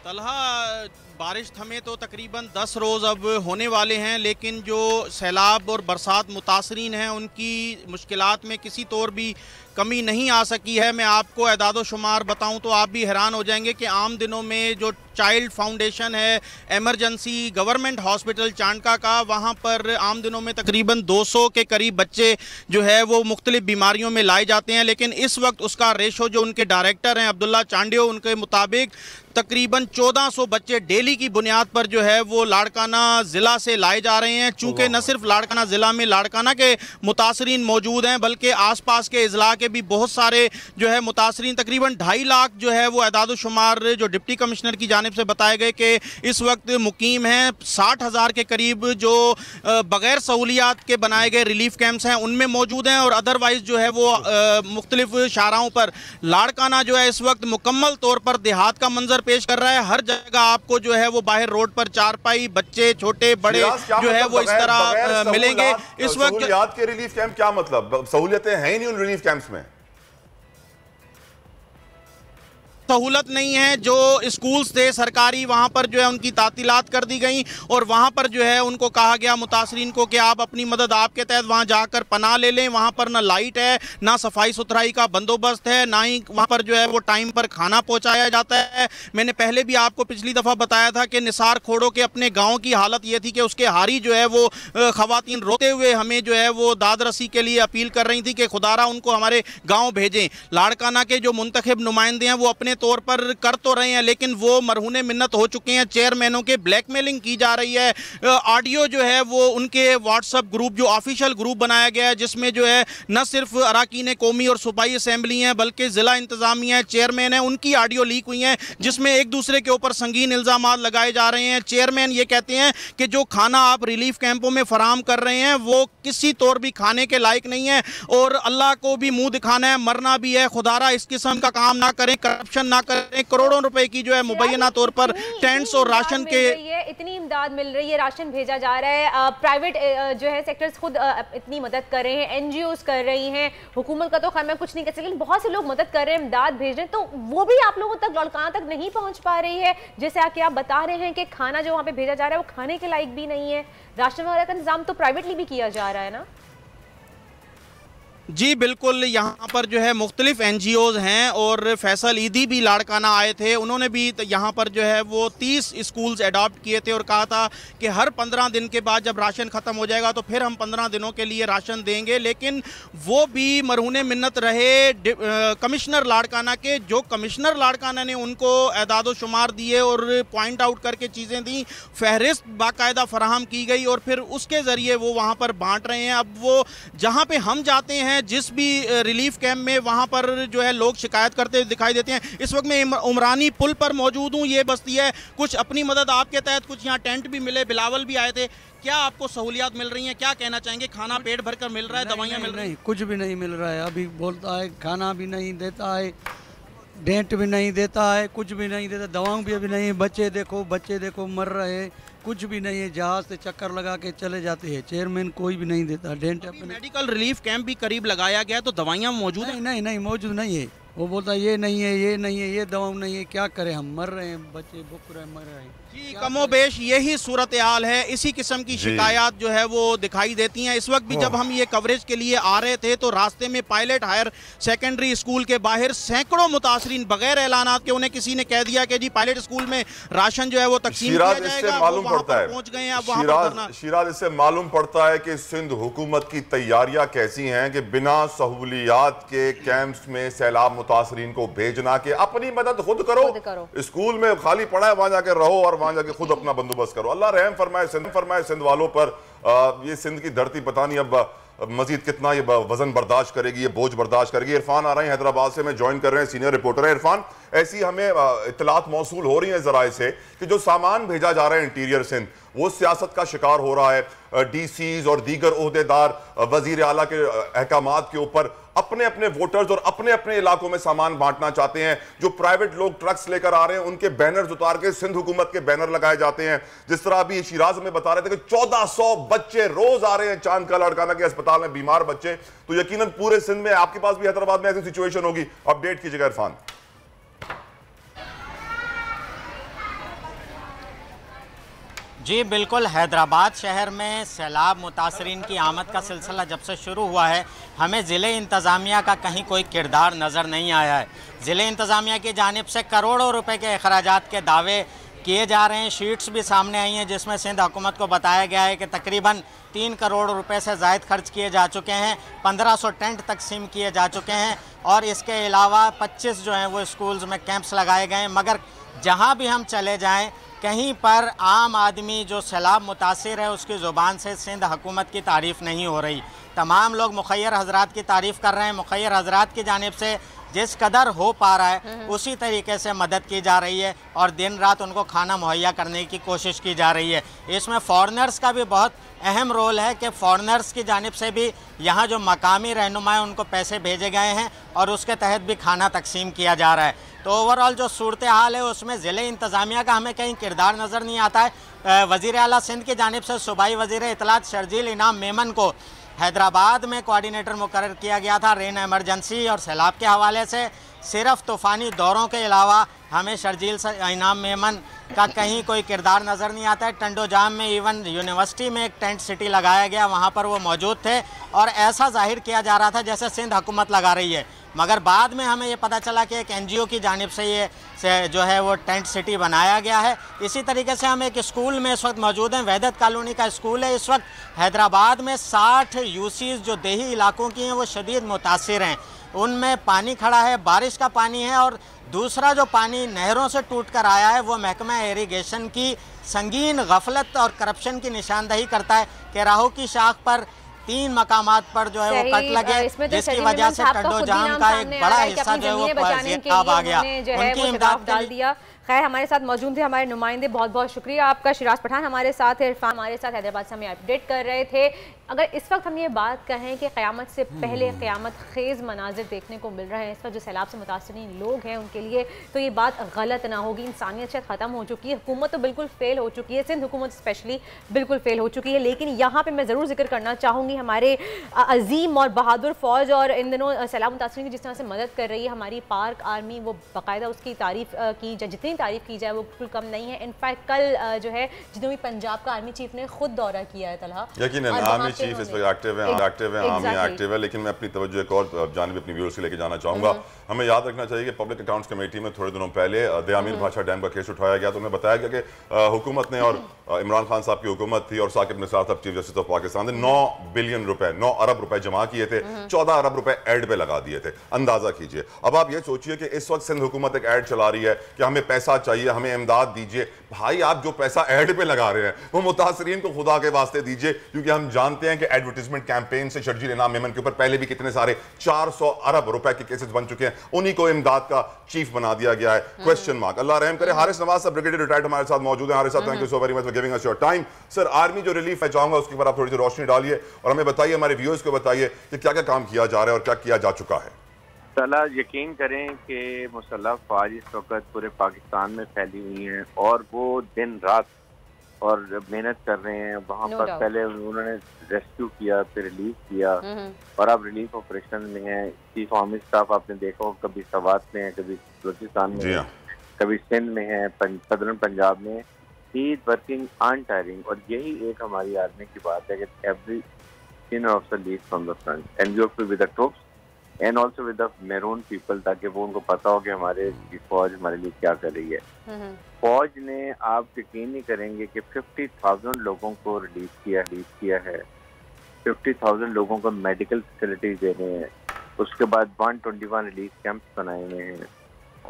Talha, बारिश थमे तो तकरीबन 10 रोज़ अब होने वाले हैं, लेकिन जो सैलाब और बरसात मुतासरीन हैं उनकी मुश्किलात में किसी तौर भी कमी नहीं आ सकी है। मैं आपको एदादो शुमार बताऊं तो आप भी हैरान हो जाएंगे कि आम दिनों में जो चाइल्ड फाउंडेशन है एमरजेंसी गवर्नमेंट हॉस्पिटल चांडका का, वहाँ पर आम दिनों में तकरीबन 200 के करीब बच्चे जो है वो मुख्तलिफ बीमारियों में लाए जाते हैं। लेकिन इस वक्त उसका रेशो जो उनके डायरेक्टर हैं अब्दुल्ला चांडियो, उनके मुताबिक तकरीबन 1400 बच्चे डेली की बुनियाद पर जो है वो लाड़काना ज़िला से लाए जा रहे हैं। चूँकि न सिर्फ लाड़काना ज़िला में लाड़काना के मुतासरीन मौजूद हैं बल्कि आसपास के अजला के भी बहुत सारे जो है मुतासरीन, तकरीबन 2.5 लाख जो है वो एदाद-ओ-शुमार जो डिप्टी कमिश्नर की जानिब से बताए गए कि इस वक्त मुकीम हैं। 60,000 के करीब जो बग़ैर सहूलियात के बनाए गए रिलीफ कैंप्स हैं उनमें मौजूद हैं और अदरवाइज़ जो है वो मुख्तलिफ शाराओं पर लाड़काना जो है इस वक्त मुकम्मल तौर पर देहात का मंजर पेश कर रहा है। हर जगह आपको जो है वो बाहर रोड पर चारपाई, बच्चे छोटे बड़े जो है वो इस तरह मिलेंगे। इस वक्त सहूलियात के रिलीफ कैंप क्या मतलब? सहूलियतें हैं ही नहीं उन रिलीफ कैंप्स में। सहूलत नहीं है। जो स्कूल्स थे सरकारी वहाँ पर जो है उनकी तातीलात कर दी गई और वहाँ पर जो है उनको कहा गया मुतासरीन को कि आप अपनी मदद आपके तहत वहाँ जाकर पनाह ले लें। वहाँ पर ना लाइट है, ना सफाई सुथराई का बंदोबस्त है, ना ही वहाँ पर जो है वो टाइम पर खाना पहुँचाया जाता है। मैंने पहले भी आपको पिछली दफ़ा बताया था कि निसार खोड़ो के अपने गाँव की हालत ये थी कि उसके हारी जो है वो ख़वातीन रोते हुए हमें जो है वो दाद रसी के लिए अपील कर रही थी कि खुदारा उनको हमारे गाँव भेजें। लाड़काना के जो मुंतखब नुमाइंदे हैं वो अपने तौर पर कर तो रहे हैं, लेकिन वो मरहूने मिन्नत हो चुके हैं। चेयरमैनों के ब्लैकमेलिंग की जा रही है। ऑडियो जो है वो उनके व्हाट्सएप ग्रुप, जो ऑफिशियल ग्रुप बनाया गया है, जिसमें जो है न सिर्फ अराकीन कौमी और सूबाई असेंबली हैं बल्कि ज़िला इंतज़ामिया चेयरमैन हैं, उनकी ऑडियो लीक हुई हैं जिसमें एक दूसरे के ऊपर संगीन इल्ज़ामात लगाए जा रहे हैं। चेयरमैन ये कहते हैं कि जो खाना आप रिलीफ कैंपों में फराहम कर रहे हैं वो किसी तौर भी खाने के लायक नहीं है और अल्लाह को भी मुंह दिखाना है, मरना भी है। खुदारा इस किस्म का काम ना करें, करप्शन ना करें। करोड़ों रुपए की जो है मुबैना तौर पर टेंट्स और राशन के इतनी इमदाद मिल रही है, राशन भेजा जा रहा है, प्राइवेट जो है सेक्टर्स खुद इतनी मदद कर रहे हैं, एनजीओज कर रही हैं, हुकूमत का तो खैर मैं कुछ नहीं कह सकती, लेकिन बहुत से लोग मदद कर रहे हैं, इमदाद भेज रहे हैं, तो वो भी आप लोगों तक लाड़काना तक नहीं पहुंच पा रही है। जैसे आके आप बता रहे हैं कि खाना जो वहाँ पे भेजा जा रहा है वो खाने के लायक भी नहीं है। राशन वगैरह का इंतजाम तो प्राइवेटली भी किया जा रहा है ना? जी बिल्कुल, यहाँ पर जो है मुख्तलिफ NGOs हैं और फैसल ईदी भी लाड़काना आए थे। उन्होंने भी यहाँ पर जो है वो 30 स्कूल्स अडॉप्ट किए थे और कहा था कि हर 15 दिन के बाद जब राशन ख़त्म हो जाएगा तो फिर हम 15 दिनों के लिए राशन देंगे, लेकिन वो भी मरहूने मिन्नत रहे कमिश्नर लाड़काना के। जो कमिश्नर लाड़काना ने उनको एदाद शुमार दिए और पॉइंट आउट करके चीज़ें दी, फहरिस्त बाकायदा फराहम की गई और फिर उसके ज़रिए वो वहाँ पर बाँट रहे हैं। अब वो जहाँ पर हम जाते हैं, जिस भी रिलीफ कैंप में, वहाँ पर जो है लोग शिकायत करते दिखाई देते हैं। इस वक्त मैं उमरानी पुल पर मौजूद हूँ, ये बस्ती है। कुछ अपनी मदद आपके तहत, कुछ यहाँ टेंट भी मिले, बिलावल भी आए थे। क्या आपको सहूलियात मिल रही हैं? क्या कहना चाहेंगे? खाना पेट भर कर मिल रहा है, दवाइयाँ मिल रही हैं? कुछ भी नहीं मिल रहा है। अभी बोलता है खाना भी नहीं देता है, डेंट भी नहीं देता है, कुछ भी नहीं देता, दवाओं भी अभी नहीं। बच्चे देखो मर रहे हैं, कुछ भी नहीं है। जहाज से चक्कर लगा के चले जाते हैं, चेयरमैन कोई भी नहीं देता डेंट। मेडिकल रिलीफ कैंप भी करीब लगाया गया तो दवाइयाँ मौजूद हैं? नहीं मौजूद नहीं है। वो बोलता है ये नहीं है, ये दवा नहीं है। क्या करें, हम मर रहे हैं, बच्चे भूख रहे, मर रहे हैं। जी कमोबेश यही सूरत हाल है। इसी किस्म की शिकायत जो है वो दिखाई देती हैं। इस वक्त भी जब हम ये कवरेज के लिए आ रहे थे तो रास्ते में पायलट हायर सेकेंडरी स्कूल के बाहर सैकड़ों मुतासरीन बगैर ऐलानात के उन्हें किसी ने कह दिया कि जी पायलट स्कूल में राशन जो है वो तकसीम किया जाएगा, मालूम पड़ता है पहुंच गए हैं। अब शिराज, इससे मालूम पड़ता है कि सिंध हुकूमत की तैयारियां कैसी हैं कि बिना सहूलियात के कैंप्स में सैलाब मुतासरीन को भेजना के अपनी मदद खुद करो। स्कूल में खाली पड़ा है, वहां जाकर रहो और वहां जाके खुद अपना बंदोबस्त करो। अल्लाह रहम फरमाए सिंध वालों पर। ये सिंध की धरती पता नहीं अब मजीद कितना ये वजन बर्दाश्त करेगी, ये बोझ बर्दाश्त करेगी। इरफान आ रहे हैं हैदराबाद से, मैं ज्वाइन कर रहे हैं, सीनियर रिपोर्टर है इरफान। ऐसी हमें इत्तलात मौसूल हो रही है जराए से कि जो सामान भेजा जा रहा है इंटीरियर सिंध, वो सियासत का शिकार हो रहा है। DCs और दीगर ओहदेदार वजीर आला के अहकामात के ऊपर अपने अपने वोटर्स और अपने अपने इलाकों में सामान बांटना चाहते हैं। जो प्राइवेट लोग ट्रक्स लेकर आ रहे हैं उनके बैनर्स उतार के सिंध हुकूमत के बैनर लगाए जाते हैं। जिस तरह अभी शिराज में बता रहे थे कि 1400 बच्चे रोज आ रहे हैं चांद का लाड़काना के अस्पताल में, बीमार बच्चे। तो यकीनन पूरे सिंध में, आपके पास भी हैदराबाद में ऐसी सिचुएशन होगी। अपडेट कीजिएगा इरफान। जी बिल्कुल, हैदराबाद शहर में सैलाब मुतासरीन की आमद का सिलसिला जब से शुरू हुआ है, हमें ज़िले इंतज़ामिया का कहीं कोई किरदार नज़र नहीं आया है। ज़िले इंतज़ामिया की जानिब से करोड़ों रुपए के अखराजात के दावे किए जा रहे हैं। शीट्स भी सामने आई हैं जिसमें सिंध हुकूमत को बताया गया है कि तकरीबन 3 करोड़ रुपए से ज़ायद खर्च किए जा चुके हैं, 1500 टेंट तकसीम किए जा चुके हैं और इसके अलावा 25 जो हैं वो स्कूल्स में कैंप्स लगाए गए हैं। मगर जहाँ भी हम चले जाएँ, कहीं पर आम आदमी जो सैलाब मुतासिर है उसकी ज़ुबान से सिंध हुकूमत की तारीफ़ नहीं हो रही। तमाम लोग मुखैर हजरात की तारीफ़ कर रहे हैं। मुखैर हजरात की जानिब से जिस कदर हो पा रहा है उसी तरीके से मदद की जा रही है और दिन रात उनको खाना मुहैया करने की कोशिश की जा रही है। इसमें फ़ॉरनर्स का भी बहुत अहम रोल है कि फ़ॉरनर्स की जानिब से भी यहाँ जो मकामी रहनुमा हैं उनको पैसे भेजे गए हैं और उसके तहत भी खाना तकसीम किया जा रहा है। तो ओवरऑल जो सूरत हाल है उसमें ज़िले इंतज़ामिया का हमें कहीं किरदार नज़र नहीं आता है। वज़ीर आला सिंध की जानिब से सूबाई वज़ीर इत्तलात शर्जील इनाम मेमन को हैदराबाद में कोऑर्डिनेटर मुकर्रर किया गया था रेन एमरजेंसी और सैलाब के हवाले से। सिर्फ तूफ़ानी दौरों के अलावा हमें शर्जील इनाम मेमन का कहीं कोई किरदार नज़र नहीं आता है। टंडोजाम में इवन यूनिवर्सिटी में एक टेंट सिटी लगाया गया, वहाँ पर वो मौजूद थे और ऐसा जाहिर किया जा रहा था जैसे सिंध हुकूमत लगा रही है, मगर बाद में हमें ये पता चला कि एक NGO की जानिब से ये जो है वो टेंट सिटी बनाया गया है। इसी तरीके से हम एक स्कूल में इस वक्त मौजूद हैं, वहदत कॉलोनी का स्कूल है। इस वक्त हैदराबाद में 60 यूसीज जो देही इलाकों की हैं वो शदीद मुतासिर हैं, उनमें पानी खड़ा है, बारिश का पानी है और दूसरा जो पानी नहरों से टूट कर आया है वो महकमा इरिगेशन की संगीन गफलत और करप्शन की निशानदही करता है कि राहू की शाख पर 3 मकामात पर जो है वो कट लगे, जिसकी वजह से टंडोजाम का एक बड़ा हिस्सा जो है वो अब आ गया, उनकी इमदाद डाल दिया। खैर हमारे साथ मौजूद थे हमारे नुमाइंदे, बहुत बहुत शुक्रिया आपका। शिराज पठान हमारे साथ है, इरफान हमारे साथ हैदराबाद से हमें अपडेट कर रहे थे। अगर इस वक्त हम ये बात कहें कि क़यामत से पहले क़यामत खेज़ मनाजिर देखने को मिल रहे हैं इस वक्त जो सैलाब से मुतासरीन लोग हैं उनके लिए, तो ये बात गलत ना होगी। इंसानियत शायद ख़त्म हो चुकी है, हुकूमत तो बिल्कुल फेल हो चुकी है, सिंध हुकूमत स्पेशली बिल्कुल फेल हो चुकी है। लेकिन यहाँ पर मैं ज़रूर जिक्र करना चाहूँगी हमारे अजीम और बहादुर फ़ौज और इन दिनों सैलाब मुतासरीन की जिस तरह से मदद कर रही है हमारी पार्क आर्मी, वो बाकायदा उसकी तारीफ़ की जाए, जितनी तारीफ़ की जाए वो बिल्कुल कम नहीं है। इनफैक्ट कल जो है जिन्होंने पंजाब का आर्मी चीफ ने खुद दौरा किया है तलहा, यकीनन आर्मी चीफ इस वक्त एक्टिव है, आर्मी एक्टिव है। लेकिन मैं अपनी तवज्जो एक और जानिब अपनी व्यूअर्स से लेके जाना चाहूँगा। हमें याद रखना चाहिए कि पब्लिक अकाउंट्स कमेटी में थोड़े दिनों पहले दयामीर भाषा डैम का केस उठाया गया, तो उन्हें बताया गया कि हुकूमत ने और इमरान खान साहब की हुकूमत थी और साकिब निसार साहब चीफ जस्टिस ऑफ पाकिस्तान ने 9 बिलियन रुपए 9 अरब रुपए जमा किए थे, 14 अरब रुपए एड पे लगा दिए थे। अंदाजा कीजिए। अब आप ये सोचिए कि इस वक्त सिंध हुकूमत एक एड चला रही है कि हमें पैसा चाहिए, हमें इमदाद दीजिए। भाई आप जो पैसा एड पे लगा रहे हैं वो मुतासरीन को खुदा के वास्ते दीजिए, क्योंकि हम जानते हैं कि एडवर्टीजमेंट कैंपेन से शर्जील इनाम मेमन के ऊपर पहले भी कितने सारे 400 अरब रुपए के केसेस बन चुके हैं, उन्हीं को इमदाद का चीफ बना दिया गया है। Question mark. अल्लाह रहम करे। हारिस नवाज साहब ब्रिगेडियर रिटायर्ड हमारे साथ मौजूद हैं। हारिस साहब, thank you so very much for giving us your time. Sir, army जो रिलीफ है चाहूंगा उसके ऊपर आप थोड़ी सी रोशनी डालिए और हमें बताइए, हमारे व्यूअर्स को बताइए कि क्या क्या काम किया जा रहा है और क्या किया जा चुका है। तला यकीन करें कि मुसल्लह फौज इस वक्त पूरे पाकिस्तान में फैली हुई हैं और वो दिन रात और मेहनत कर रहे हैं। वहाँ पर पहले उन्होंने रेस्क्यू किया, फिर रिलीफ किया और अब रिलीफ ऑपरेशन में है। चीफ आर्मी स्टाफ आपने देखा हो, कभी सवात में है, कभी बलूचिस्तान में है, कभी सिंध में है, सदर्न पंजाब में। ही इज वर्किंग अनटायरिंग और यही एक हमारी आर्मी की बात है कि every senior officer leads from the front and we have to with the troops and also with the maroon people, ताकि वो उनको पता हो कि हमारे फौज हमारे लिए क्या कर रही है। फौज ने, आप यकीन नहीं करेंगे कि 50,000 लोगों को रिलीज किया है। 50,000 लोगों को मेडिकल फैसिलिटीज दे रहे हैं। उसके बाद 121 रिलीज कैंप्स बनाए हुए हैं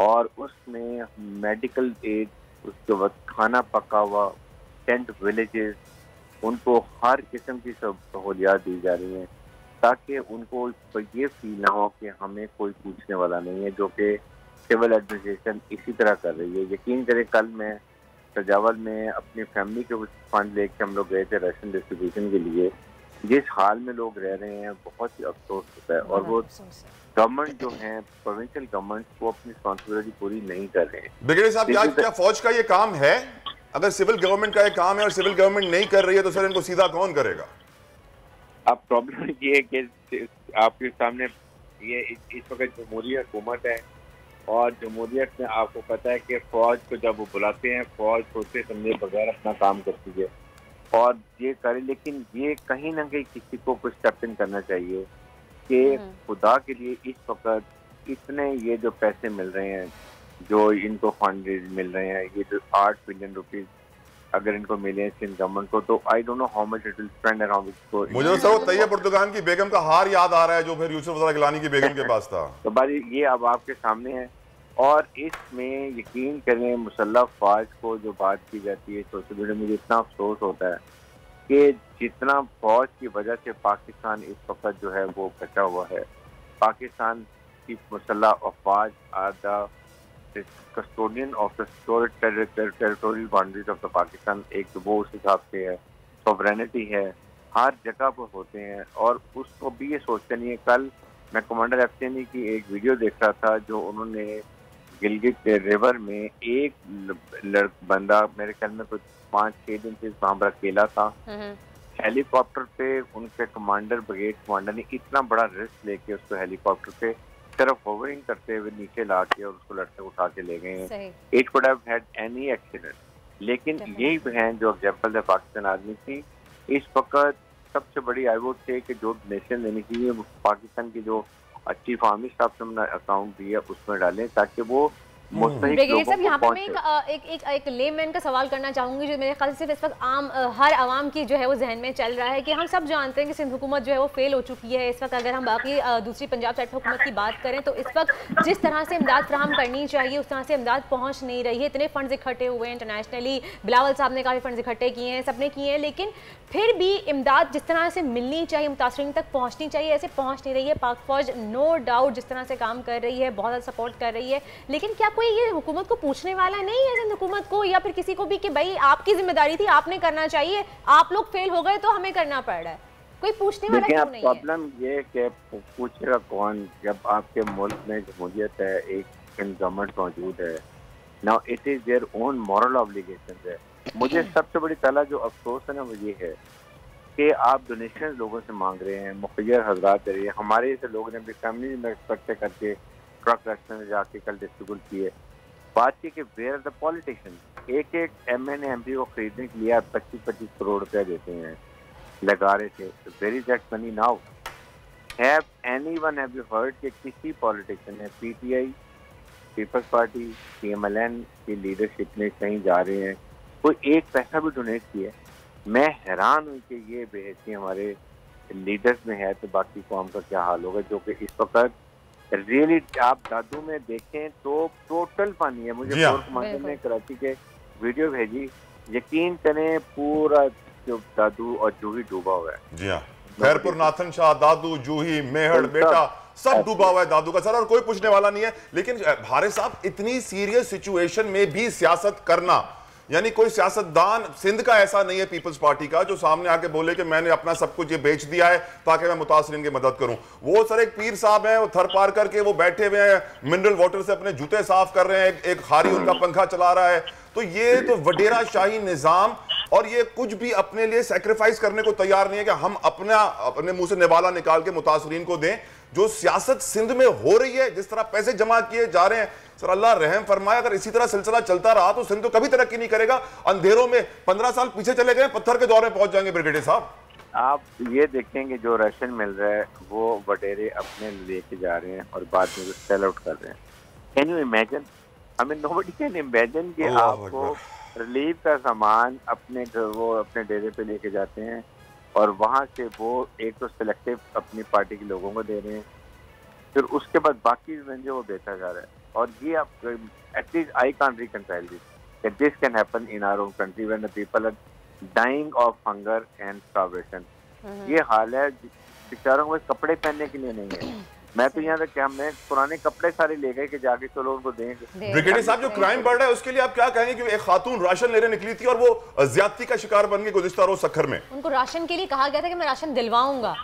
और उसमें मेडिकल एड, उसके बाद खाना पका हुआ, टेंट विलेजेस, उनको हर किस्म की सहूलियात दी जा रही हैं ताकि उनको ये फील ना हो कि हमें कोई पूछने वाला नहीं है, जो कि सिविल एडमिनिस्ट्रेशन इसी तरह कर रही है। यकीन करें, कल मैं सजावल में अपनी फैमिली के कुछ फंड लेके हम लोग गए थे राशन डिस्ट्रीब्यूशन के लिए। जिस हाल में लोग रह रहे हैं बहुत ही अफसोस होता है और वो गवर्नमेंट जो है, प्रोविंशियल गवर्नमेंट, वो अपनी रिस्पॉन्सिबिलिटी पूरी नहीं कर रहे हैं। ब्रिगेडियर साहब, क्या फौज का ये काम है? अगर सिविल गवर्नमेंट का ये काम है और सिविल गवर्नमेंट नहीं कर रही है तो सर इनको सीधा कौन करेगा? अब प्रॉब्लम ये है कि आपके सामने ये इस वक्त जमहूरियत हुकूमत है और जमहूरियत में आपको पता है कि फौज को जब वो बुलाते हैं, फौज सोचते समझे बगैर अपना काम करती है और ये करे। लेकिन ये कहीं ना कहीं किसी को कुछ स्टेप इन करना चाहिए कि खुदा के लिए इस वक्त इतने ये जो पैसे मिल रहे हैं, जो इनको फंड मिल रहे हैं, ये जो 8 बिलियन रुपीज अगर इनको मिले सिंध गवर्नमेंट को, तो I don't know how much it will spend around इसको। मुझे तो वो तैयब पुर्तगान की बेगम का हार याद आ रहा है जो फिर यूसुफ रज़ा गिलानी की बेगम के पास था। तो भाई ये अब आपके सामने है और इसमें यकीन करें मुसल्लह फौज को जो बात की जाती है सोशल मीडिया में, मुझे इतना अफसोस होता है कि जितना फौज की वजह से पाकिस्तान इस वक्त जो है वो बचा हुआ है। पाकिस्तान की मुसल्लह अफवाज are the custodian of the territorial boundaries of the Pakistan. एक तो वो उस हिसाब से है, सॉवरेनिटी है, हर जगह पर होते हैं और उसको भी ये सोचते नहीं है। कल मैं कमांडर एफसीएनी की एक वीडियो देख रहा था जो उन्होंने गिलगित रिवर में एक बंदा, मेरे ख्याल में कुछ 5-6 दिन से वहाँ पर अकेला था, हेलीकॉप्टर पे उनके कमांडर, ब्रिगेड कमांडर ने इतना बड़ा रिस्क लेके उसको हेलीकॉप्टर पे सिर्फ होवरिंग करते हुए नीचे ला के और उसको लड़के उठा के ले गए हैं। It could have had any accident, लेकिन यही बहन जो एग्जाम्पल है पाकिस्तान आर्मी की, इस वक्त सबसे बड़ी आई वुड से कि जो डोनेशन देनी चाहिए पाकिस्तान की जो चीफ आर्मी स्टाफ ने अकाउंट दिया उसमें डालें, ताकि वो ब्रिगेडियर साहब, यहाँ पर मैं एक लेमैन का सवाल करना चाहूँगी जो मेरे ख्याल से इस वक्त हर आवाम की जो है वो जहन में चल रहा है कि हम सब जानते हैं कि सिंध हुकूमत जो है वो फेल हो चुकी है इस वक्त। अगर हम बाकी दूसरी पंजाब साइड हुकूमत की बात करें तो इस वक्त जिस तरह से इमदाद फराहम करनी चाहिए उस तरह से इमदाद पहुँच नहीं रही है। इतने फंड्स इकट्ठे हुए हैं इंटरनेशनली, बिलावल साहब ने काफ़ी फंड्स इकट्ठे किए हैं, सबने किए हैं, लेकिन फिर भी इमदाद जिस तरह से मिलनी चाहिए, मुतासरीन तक पहुँचनी चाहिए, ऐसे पहुँच नहीं रही है। पाक फौज नो डाउट जिस तरह से काम कर रही है, बहुत ज़्यादा सपोर्ट कर रही है, लेकिन क्या कोई ये हुकूमत को पूछने वाला नहीं है, सिंध हुकूमत को या फिर किसी को भी, कि भाई आपकी जिम्मेदारी थी, आपने करना चाहिए, आप लोग फेल हो गए तो हमें करना पड़ रहा है? कोई पूछने वाला क्यों नहीं है? प्रॉब्लम ये कि पूछेगा कौन जब आपके मुल्क में जमहूरियत है, एक गवर्नमेंट मौजूद है। Now it is their own moral obligation है। मुझे सबसे बड़ी तला जो अफसोस है ना वो ये है कि आप डोनेशन लोगों से मांग रहे हैं, मुखिया हजरात दे रहे हैं। हमारे जैसे लोग ने भी फैमिली में इकट्ठे करके ट्रक रेस्टोरेंट में जाके कल डिस्ट्रीब्यूट किए। बात की कि वेयर आर द पॉलिटिशियन, एक MNA MP को खरीदने के लिए 25-25 करोड़ रुपया देते हैं, लगा रहे थे। Where is that money now? Have anyone have you heard कि किसी पॉलिटिशियन ने PTI, पीपल्स पार्टी, PMLN की लीडरशिप में कहीं जा रहे हैं, कोई एक पैसा भी डोनेट किया? मैं हैरान हूँ कि ये बेहसी हमारे लीडर्स में है, तो बाकी कौम का क्या हाल होगा, जो कि इस वक्त रियली आप दादू में देखें तो टोटल पानी है। मुझे कमांडर ने कराची के वीडियो भेजी, यकीन करें पूरा जो दादू और जूही डूबा हुआ है। जी हाँ, खैरपुर, नाथन शाह, दादू, जूही, मेहड़, बेटा सब डूबा हुआ है दादू का सर, और कोई पूछने वाला नहीं है। लेकिन भारे साहब, इतनी सीरियस सिचुएशन में भी सियासत करना, यानी कोई सियासतदान सिंध का ऐसा नहीं है पीपल्स पार्टी का जो सामने आके बोले कि मैंने अपना सब कुछ ये बेच दिया है ताकि मैं मुतासरीन की मदद करूं। वो सर एक पीर साहब हैं, वो थर पार करके वो बैठे हुए हैं, मिनरल वाटर से अपने जूते साफ कर रहे हैं, एक खारी उनका पंखा चला रहा है। तो ये तो वडेरा शाही निजाम, और ये कुछ भी अपने लिए सैक्रिफाइस करने को तैयार नहीं है कि हम अपने मुंह से निवाला निकाल के मुतासरीन को दें। जो सियासत सिंध में हो रही है, जिस तरह पैसे जमा किए जा रहे हैं, सर अल्लाह रहम फरमाए, अगर इसी तरह सिलसिला चलता रहा तो सिंध तो कभी तरक्की नहीं करेगा। अंधेरों में 15 साल पीछे चले गए, पत्थर के दौर में पहुंच जाएंगे ब्रिगेडियर साहब। आप ये देखेंगे जो राशन मिल रहा है वो वडेरे अपने लेके जा रहे हैं और बाद में सेल आउट कर रहे हैं। Can you imagine? I mean nobody can imagine कि आपको रिलीफ का सामान अपने डेरे पे लेके जाते हैं और वहाँ से वो एक तो सिलेक्टिव अपनी पार्टी के लोगों को दे रहे हैं, फिर उसके बाद बाकी जो वो बेचा जा रहा है। और ये आप at least I can't reconcile this, this can happen in our own country when the people are dying of hunger and starvation. ये हाल है, बेचारों को कपड़े पहनने के लिए नहीं है। मैं तो यहाँ तक कि हमने पुराने कपड़े सारे ले गए कि जाके चलो उनको देंगे। ब्रिगेडियर साहब, जो क्राइम बढ़ रहा है उसके लिए आप क्या कहेंगे? कि एक खातून राशन लेने निकली थी और वो ज्यादती का शिकार बन गई गुज़िश्ता रोज सखर में। उनको राशन के लिए कहा गया था कि मैं राशन दिलवाऊंगा।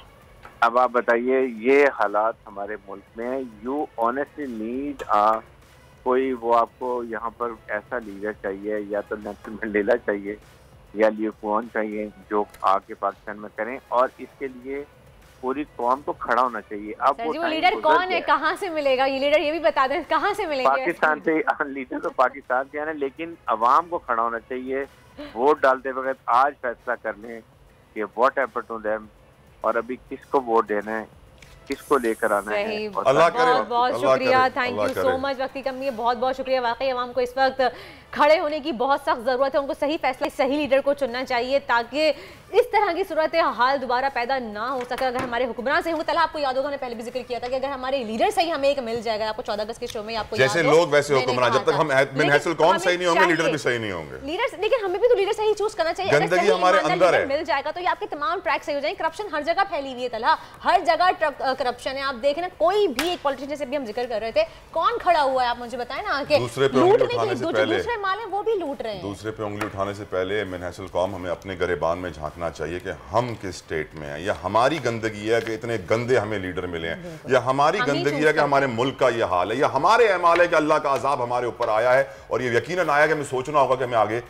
अब आप बताइए, ये हालात हमारे मुल्क में, यू ऑनेस्टली नीड कोई वो आपको यहाँ पर ऐसा लीडर चाहिए, या तो नेल्सन मंडेला चाहिए या लियोपोन चाहिए, जो आके पाकिस्तान में करें, और इसके लिए पूरी कौम को खड़ा होना चाहिए। अब वो लीडर कौन है, कहाँ से मिलेगा ये लीडर, ये भी बता दें, कहाँ से मिलेगा? पाकिस्तान से लीडर तो पाकिस्तान से है, लेकिन अवाम को खड़ा होना चाहिए। वोट डालते वक्त आज फैसला कर लें कि व्हाट हैपेंड टू देम, और अभी किसको वोट देना है, किसको लेकर आना है। अल्लाह करे, बहुत बहुत शुक्रिया, थैंक यू सो मच। वक्त की कमी है, बहुत बहुत शुक्रिया। वाकई अवाम को इस वक्त खड़े होने की बहुत सख्त ज़रूरत है। उनको सही फैसला, सही लीडर को चुनना चाहिए ताकि इस तरह की सूरत हाल दोबारा पैदा ना हो सके। अगर हमारे हुक्मरान सही होंगे, तला आपको याद होगा, पहले भी जिक्र किया था कि अगर हमारे लीडर सही हमें एक मिल जाएगा, आपको 14 अगस्त के शो में आपको जैसे लोग वैसे हुक्मरान, जब तक हम मिनहसल कौम सही नहीं होंगे, लीडर भी सही नहीं होंगे। लीडर, लेकिन हमें भी तो लीडर सही चूज करना चाहिए। गंदगी हमारे अंदर है, मिल जाएगा तो ये आपके तमाम ट्रैक सही हो जाएंगे। करप्शन हर जगह फैली हुई है, तला हर जगह करप्शन है। आप देखें ना, कोई भी एक पॉलिटिशियन, जैसे भी हम जिक्र कर रहे थे, कौन खड़ा हुआ है, आप मुझे बताएं ना, आके दूसरे पे उंगली उठाने से पहले, दूसरे माल है वो भी लूट रहे हैं। दूसरे पे उंगली उठाने से पहले मिनहसल कौम हमें अपने गरेबान में झांकना चाहिए कि हम किस स्टेट में है, या हमारी गंदगी है कि इतने गंदे हमें लीडर मिले हैं, या हमारी गंदगी है कि हमारे मुल्क का ये हाल है, या हमारे अमाल है कि अल्लाह का अजाब हमारे ऊपर आया है और ये यकीनन आया कि हमें सोचना होगा कि हमें आगे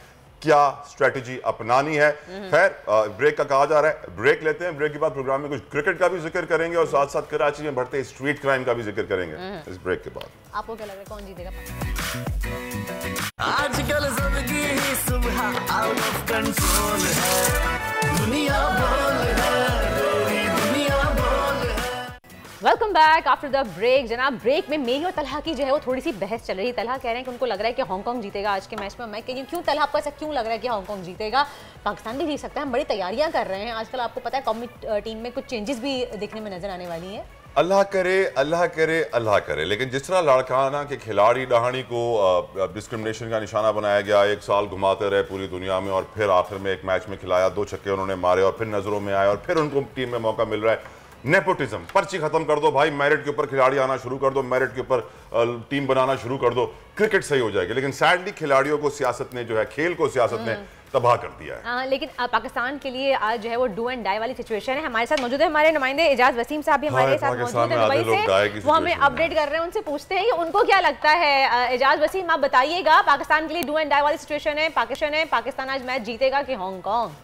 क्या स्ट्रेटजी अपनानी है। खैर ब्रेक का कहा जा रहा है, ब्रेक लेते हैं। ब्रेक के बाद प्रोग्राम में कुछ क्रिकेट का भी जिक्र करेंगे और साथ साथ कराची में बढ़ते स्ट्रीट क्राइम का भी जिक्र करेंगे इस ब्रेक के बाद। आपको क्या लग रहा है कौन जीतेगा? आजकल जिंदगी ही सुबह आउट ऑफ कंट्रोल है, दुनिया बोल है, दुनिया बोल है। Welcome back after the break. जनाब ब्रेक में मेरी और तलहा की जो है वो थोड़ी सी बहस चल रही है। तलहा कह रहे हैं कि उनको लग रहा है कि हांगकांग जीतेगा आज के मैच में। मैं कह रही हूँ क्यों तलहा, आपको ऐसा क्यों लग रहा है कि हांगकांग जीतेगा? पाकिस्तान भी जीत सकता है, हम बड़ी तैयारियां कर रहे हैं। आजकल आपको पता है कौमी टीम में कुछ चेंजेस भी देखने में नजर आने वाली हैं। अल्लाह करे, अल्लाह करे, अल्लाह करे। लेकिन जिस तरह लाड़काना के खिलाड़ी डहानी को डिस्क्रिमिनेशन का निशाना बनाया गया, 1 साल घुमाते रहे पूरी दुनिया में और फिर आखिर में एक मैच में खिलाया, 2 छक्के उन्होंने मारे और फिर नजरों में आए और फिर उनको टीम में मौका मिल रहा है। नेपोटिज्म, पर्ची खत्म कर दो भाई, मेरिट के ऊपर खिलाड़ी आना शुरू कर दो, मेरिट के ऊपर टीम बनाना शुरू कर दो, क्रिकेट सही हो जाएगी। लेकिन सैडली खिलाड़ियों को सियासत ने जो है, खेल को सियासत ने तबाह कर दिया है। लेकिन पाकिस्तान के लिए आज जो है वो डू एंड डाई वाली सिचुएशन है। हमारे साथ मौजूद है हमारे नुमाइंदे एजाज वसीम साहब भी हमारे साथ मौजूद है दुबई से, वो हमें अपडेट कर रहे हैं। उनसे पूछते हैं कि उनको क्या लगता है। एजाज वसीम आप बताइएगा, पाकिस्तान के लिए डू एंड डाई वाली सिचुएशन है, पाकिस्तान आज मैच जीतेगा कि हांगकांग?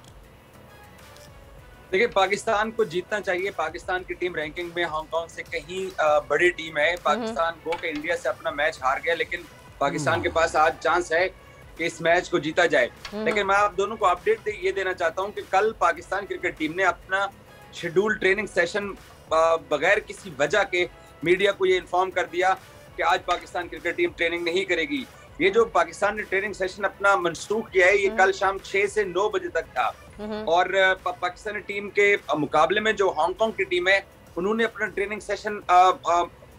देखिए पाकिस्तान को जीतना चाहिए। पाकिस्तान की टीम रैंकिंग में हांगकांग से कहीं बड़ी टीम है। पाकिस्तान गो के इंडिया से अपना मैच हार गया, लेकिन पाकिस्तान के पास आज चांस है कि इस मैच को जीता जाए। लेकिन मैं आप दोनों को अपडेट ये देना चाहता हूं कि कल पाकिस्तान क्रिकेट टीम ने अपना शेड्यूल ट्रेनिंग सेशन बगैर किसी वजह के मीडिया को ये इन्फॉर्म कर दिया कि आज पाकिस्तान क्रिकेट टीम ट्रेनिंग नहीं करेगी। ये जो पाकिस्तान ने ट्रेनिंग सेशन अपना मनसूख किया है, ये कल शाम 6 से 9 बजे तक था। और पाकिस्तानी टीम के मुकाबले में जो हांगकांग की टीम है, उन्होंने अपना ट्रेनिंग सेशन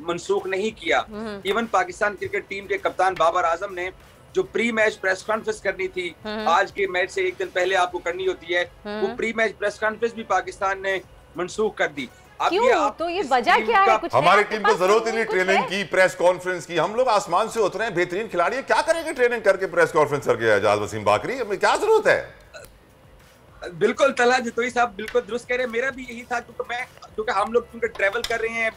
मनसूख नहीं किया। इवन पाकिस्तान क्रिकेट टीम के कप्तान बाबर आजम ने जो प्री मैच प्रेस कॉन्फ्रेंस करनी थी, आज के मैच से 1 दिन पहले आपको करनी होती है, वो प्री मैच प्रेस कॉन्फ्रेंस भी पाकिस्तान ने मनसूख कर दी। क्यों? तो ये वजह क्या है? कुछ हमारी टीम को जरूरत ही नहीं ट्रेनिंग की, प्रेस कॉन्फ्रेंस की। हम लोग आसमान से उतरे हैं, बेहतरीन खिलाड़ी है, क्या करेंगे ट्रेनिंग करके, प्रेस कॉन्फ्रेंस करके? एजाज वसीम बाकरी, हमें क्या जरूरत है? बिल्कुल तलहा जतोई साहब बिल्कुल दुरुस्त कह रहे हैं। मेरा भी यही था, क्योंकि हम लोग ट्रैवल कर रहे हैं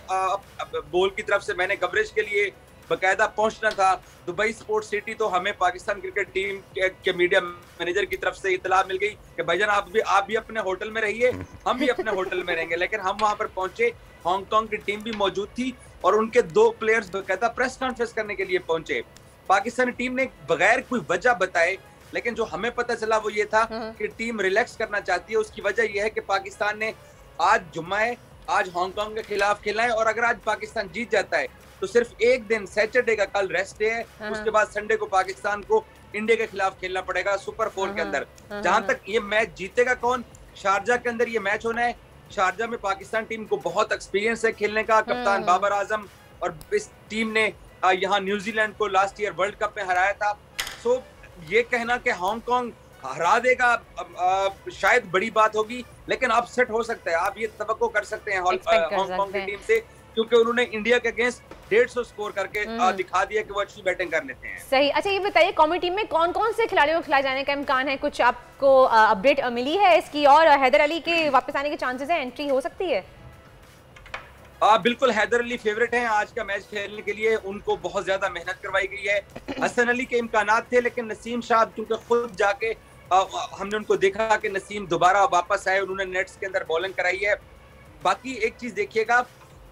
बोल की तरफ से, मैंने कवरेज के लिए बकायदा पहुंचना था दुबई स्पोर्ट्स सिटी। तो हमें पाकिस्तान क्रिकेट टीम के मीडिया मैनेजर की तरफ से इतला मिल गई कि भाईजान आप भी अपने होटल में रहिए, हम भी अपने होटल में रहेंगे। लेकिन हम वहां पर पहुंचे, हांगकांग की टीम भी मौजूद थी और उनके 2 प्लेयर्स बकायदा प्रेस कॉन्फ्रेंस करने के लिए पहुंचे। पाकिस्तानी टीम ने बगैर कोई वजह बताए, लेकिन जो हमें पता चला वो ये था कि टीम रिलैक्स करना चाहती है। उसकी वजह यह है कि पाकिस्तान ने आज जुम्मा है, आज हांगकांग के खिलाफ खेला है और अगर आज पाकिस्तान जीत जाता है तो सिर्फ 1 दिन सैटरडे का कल रेस्ट डे है, उसके बाद संडे को पाकिस्तान को इंडिया के खिलाफ खेलना पड़ेगा सुपर 4 के अंदर। जहां तक ये मैच जीतेगा कौन, शारजा के अंदर ये मैच होना है। शारजा में पाकिस्तान टीम को बहुत एक्सपीरियंस है खेलने का, कप्तान बाबर आजम, और इस टीम ने यहाँ न्यूजीलैंड को लास्ट ईयर वर्ल्ड कप में हराया था। सो ये कहना कि हांगकांग हरा देगा शायद बड़ी बात होगी, लेकिन अपसेट हो सकता है। आप ये तवक्को कर सकते हैं हांगकांग की टीम से, क्योंकि उन्होंने इंडिया के अगेंस्ट 150 स्कोर करके दिखा दिया कि वो अच्छी बैटिंग कर लेते हैं। सही। अच्छा ये बताइए, कौमी टीम में कौन कौन से खिलाड़ियों को खिलाए जाने का इम्कान है? कुछ आपको अपडेट मिली है इसकी? और हैदर अली के वापस आने के चांसेस है, एंट्री हो सकती है? बिल्कुल हैदर अली फेवरेट हैं आज का मैच खेलने के लिए, उनको बहुत ज्यादा मेहनत करवाई गई है। हसन अली के इम्कानात थे, लेकिन नसीम शाह क्योंकि खुद जाके हमने उनको देखा कि नसीम दोबारा वापस आए, उन्होंने नेट्स के अंदर बॉलिंग कराई है। बाकी एक चीज देखिएगा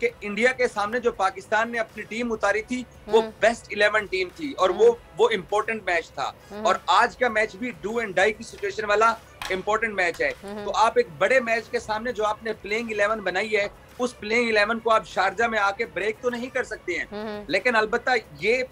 कि इंडिया के सामने जो पाकिस्तान ने अपनी टीम उतारी थी वो बेस्ट 11 टीम थी और वो इम्पोर्टेंट मैच था। और आज का मैच भी डू एंड डाई की सिचुएशन वाला इम्पोर्टेंट मैच है। तो आप एक बड़े मैच के सामने जो आपने प्लेइंग 11 बनाई है, उस प्लेइंग 11 को आप शारजा में आके ब्रेक तो नहीं कर सकते हैं, लेकिन अलबत्ता ये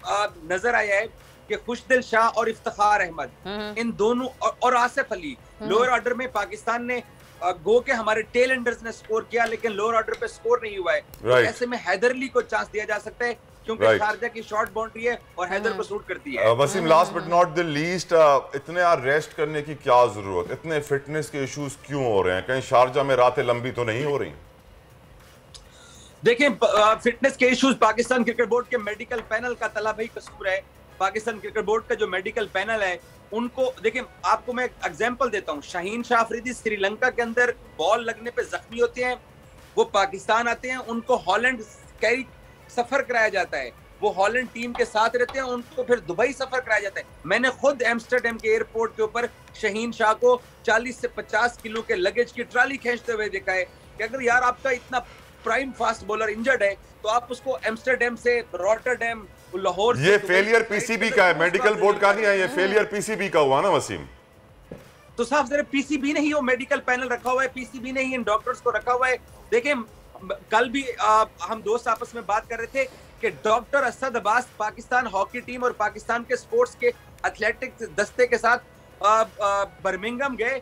नजर आया है कि खुशदिल शाह और इफ्तिखार अहमद, इन दोनों और आसिफ अली, लोअर ऑर्डर में पाकिस्तान ने गो के हमारे टेल एंडर्स ने स्कोर किया, लेकिन लोअर ऑर्डर पे स्कोर नहीं हुआ है। तो ऐसे में हैदर अली को चांस दिया जा सकता है, क्योंकि शारजा की शॉर्ट बाउंड्री है और हैदर को सूट करती है। Waseem, last but not the least, इतने रेस्ट करने की क्या जरूरत, इतने फिटनेस के इश्यूज क्यों हो रहे हैं? कहीं शारजा में रातें लंबी तो नहीं हो रही? देखिए फिटनेस के इश्यूज पाकिस्तान क्रिकेट बोर्ड के मेडिकल पैनल का तला भाई कसूर है। पाकिस्तान क्रिकेट बोर्ड का जो मेडिकल पैनल है उनको देखिए, आपको मैं एग्जांपल देता हूं। शाहीन शाह अफरीदी श्रीलंका के अंदर बॉल लगने पे जख्मी होते हैं, वो पाकिस्तान आते हैं, उनको हॉलैंड कैरी सफर कराया जाता है। वो हॉलैंड टीम के साथ रहते हैं, उनको फिर दुबई सफर कराया जाता है। मैंने खुद एम्स्टरडम के एयरपोर्ट के ऊपर शहीन शाह को 40 से 50 किलो के लगेज की ट्राली खींचते हुए देखा है कि अगर यार आपका इतना प्राइम फास्ट बॉलर इंजर्ड है तो आप उसको एम्स्टरडम से रॉटरडैम, लाहौर, ये फेलियर पीसीबी का है, मेडिकल बोर्ड का नहीं है, ये फेलियर पीसीबी का हुआ ना वसीम। तो साहब जरा पीसीबी ने ही वो मेडिकल पैनल रखा हुआ है, पीसीबी ने ही इन डॉक्टर्स को रखा हुआ है। देखिए कल भी हम दोस्त आपस में बात कर रहे थे कि doctor Asad Abbas Pakistan hockey team और पाकिस्तान के स्पोर्ट्स के एथलेटिक्स दस्ते के साथ बर्मिंघम गए,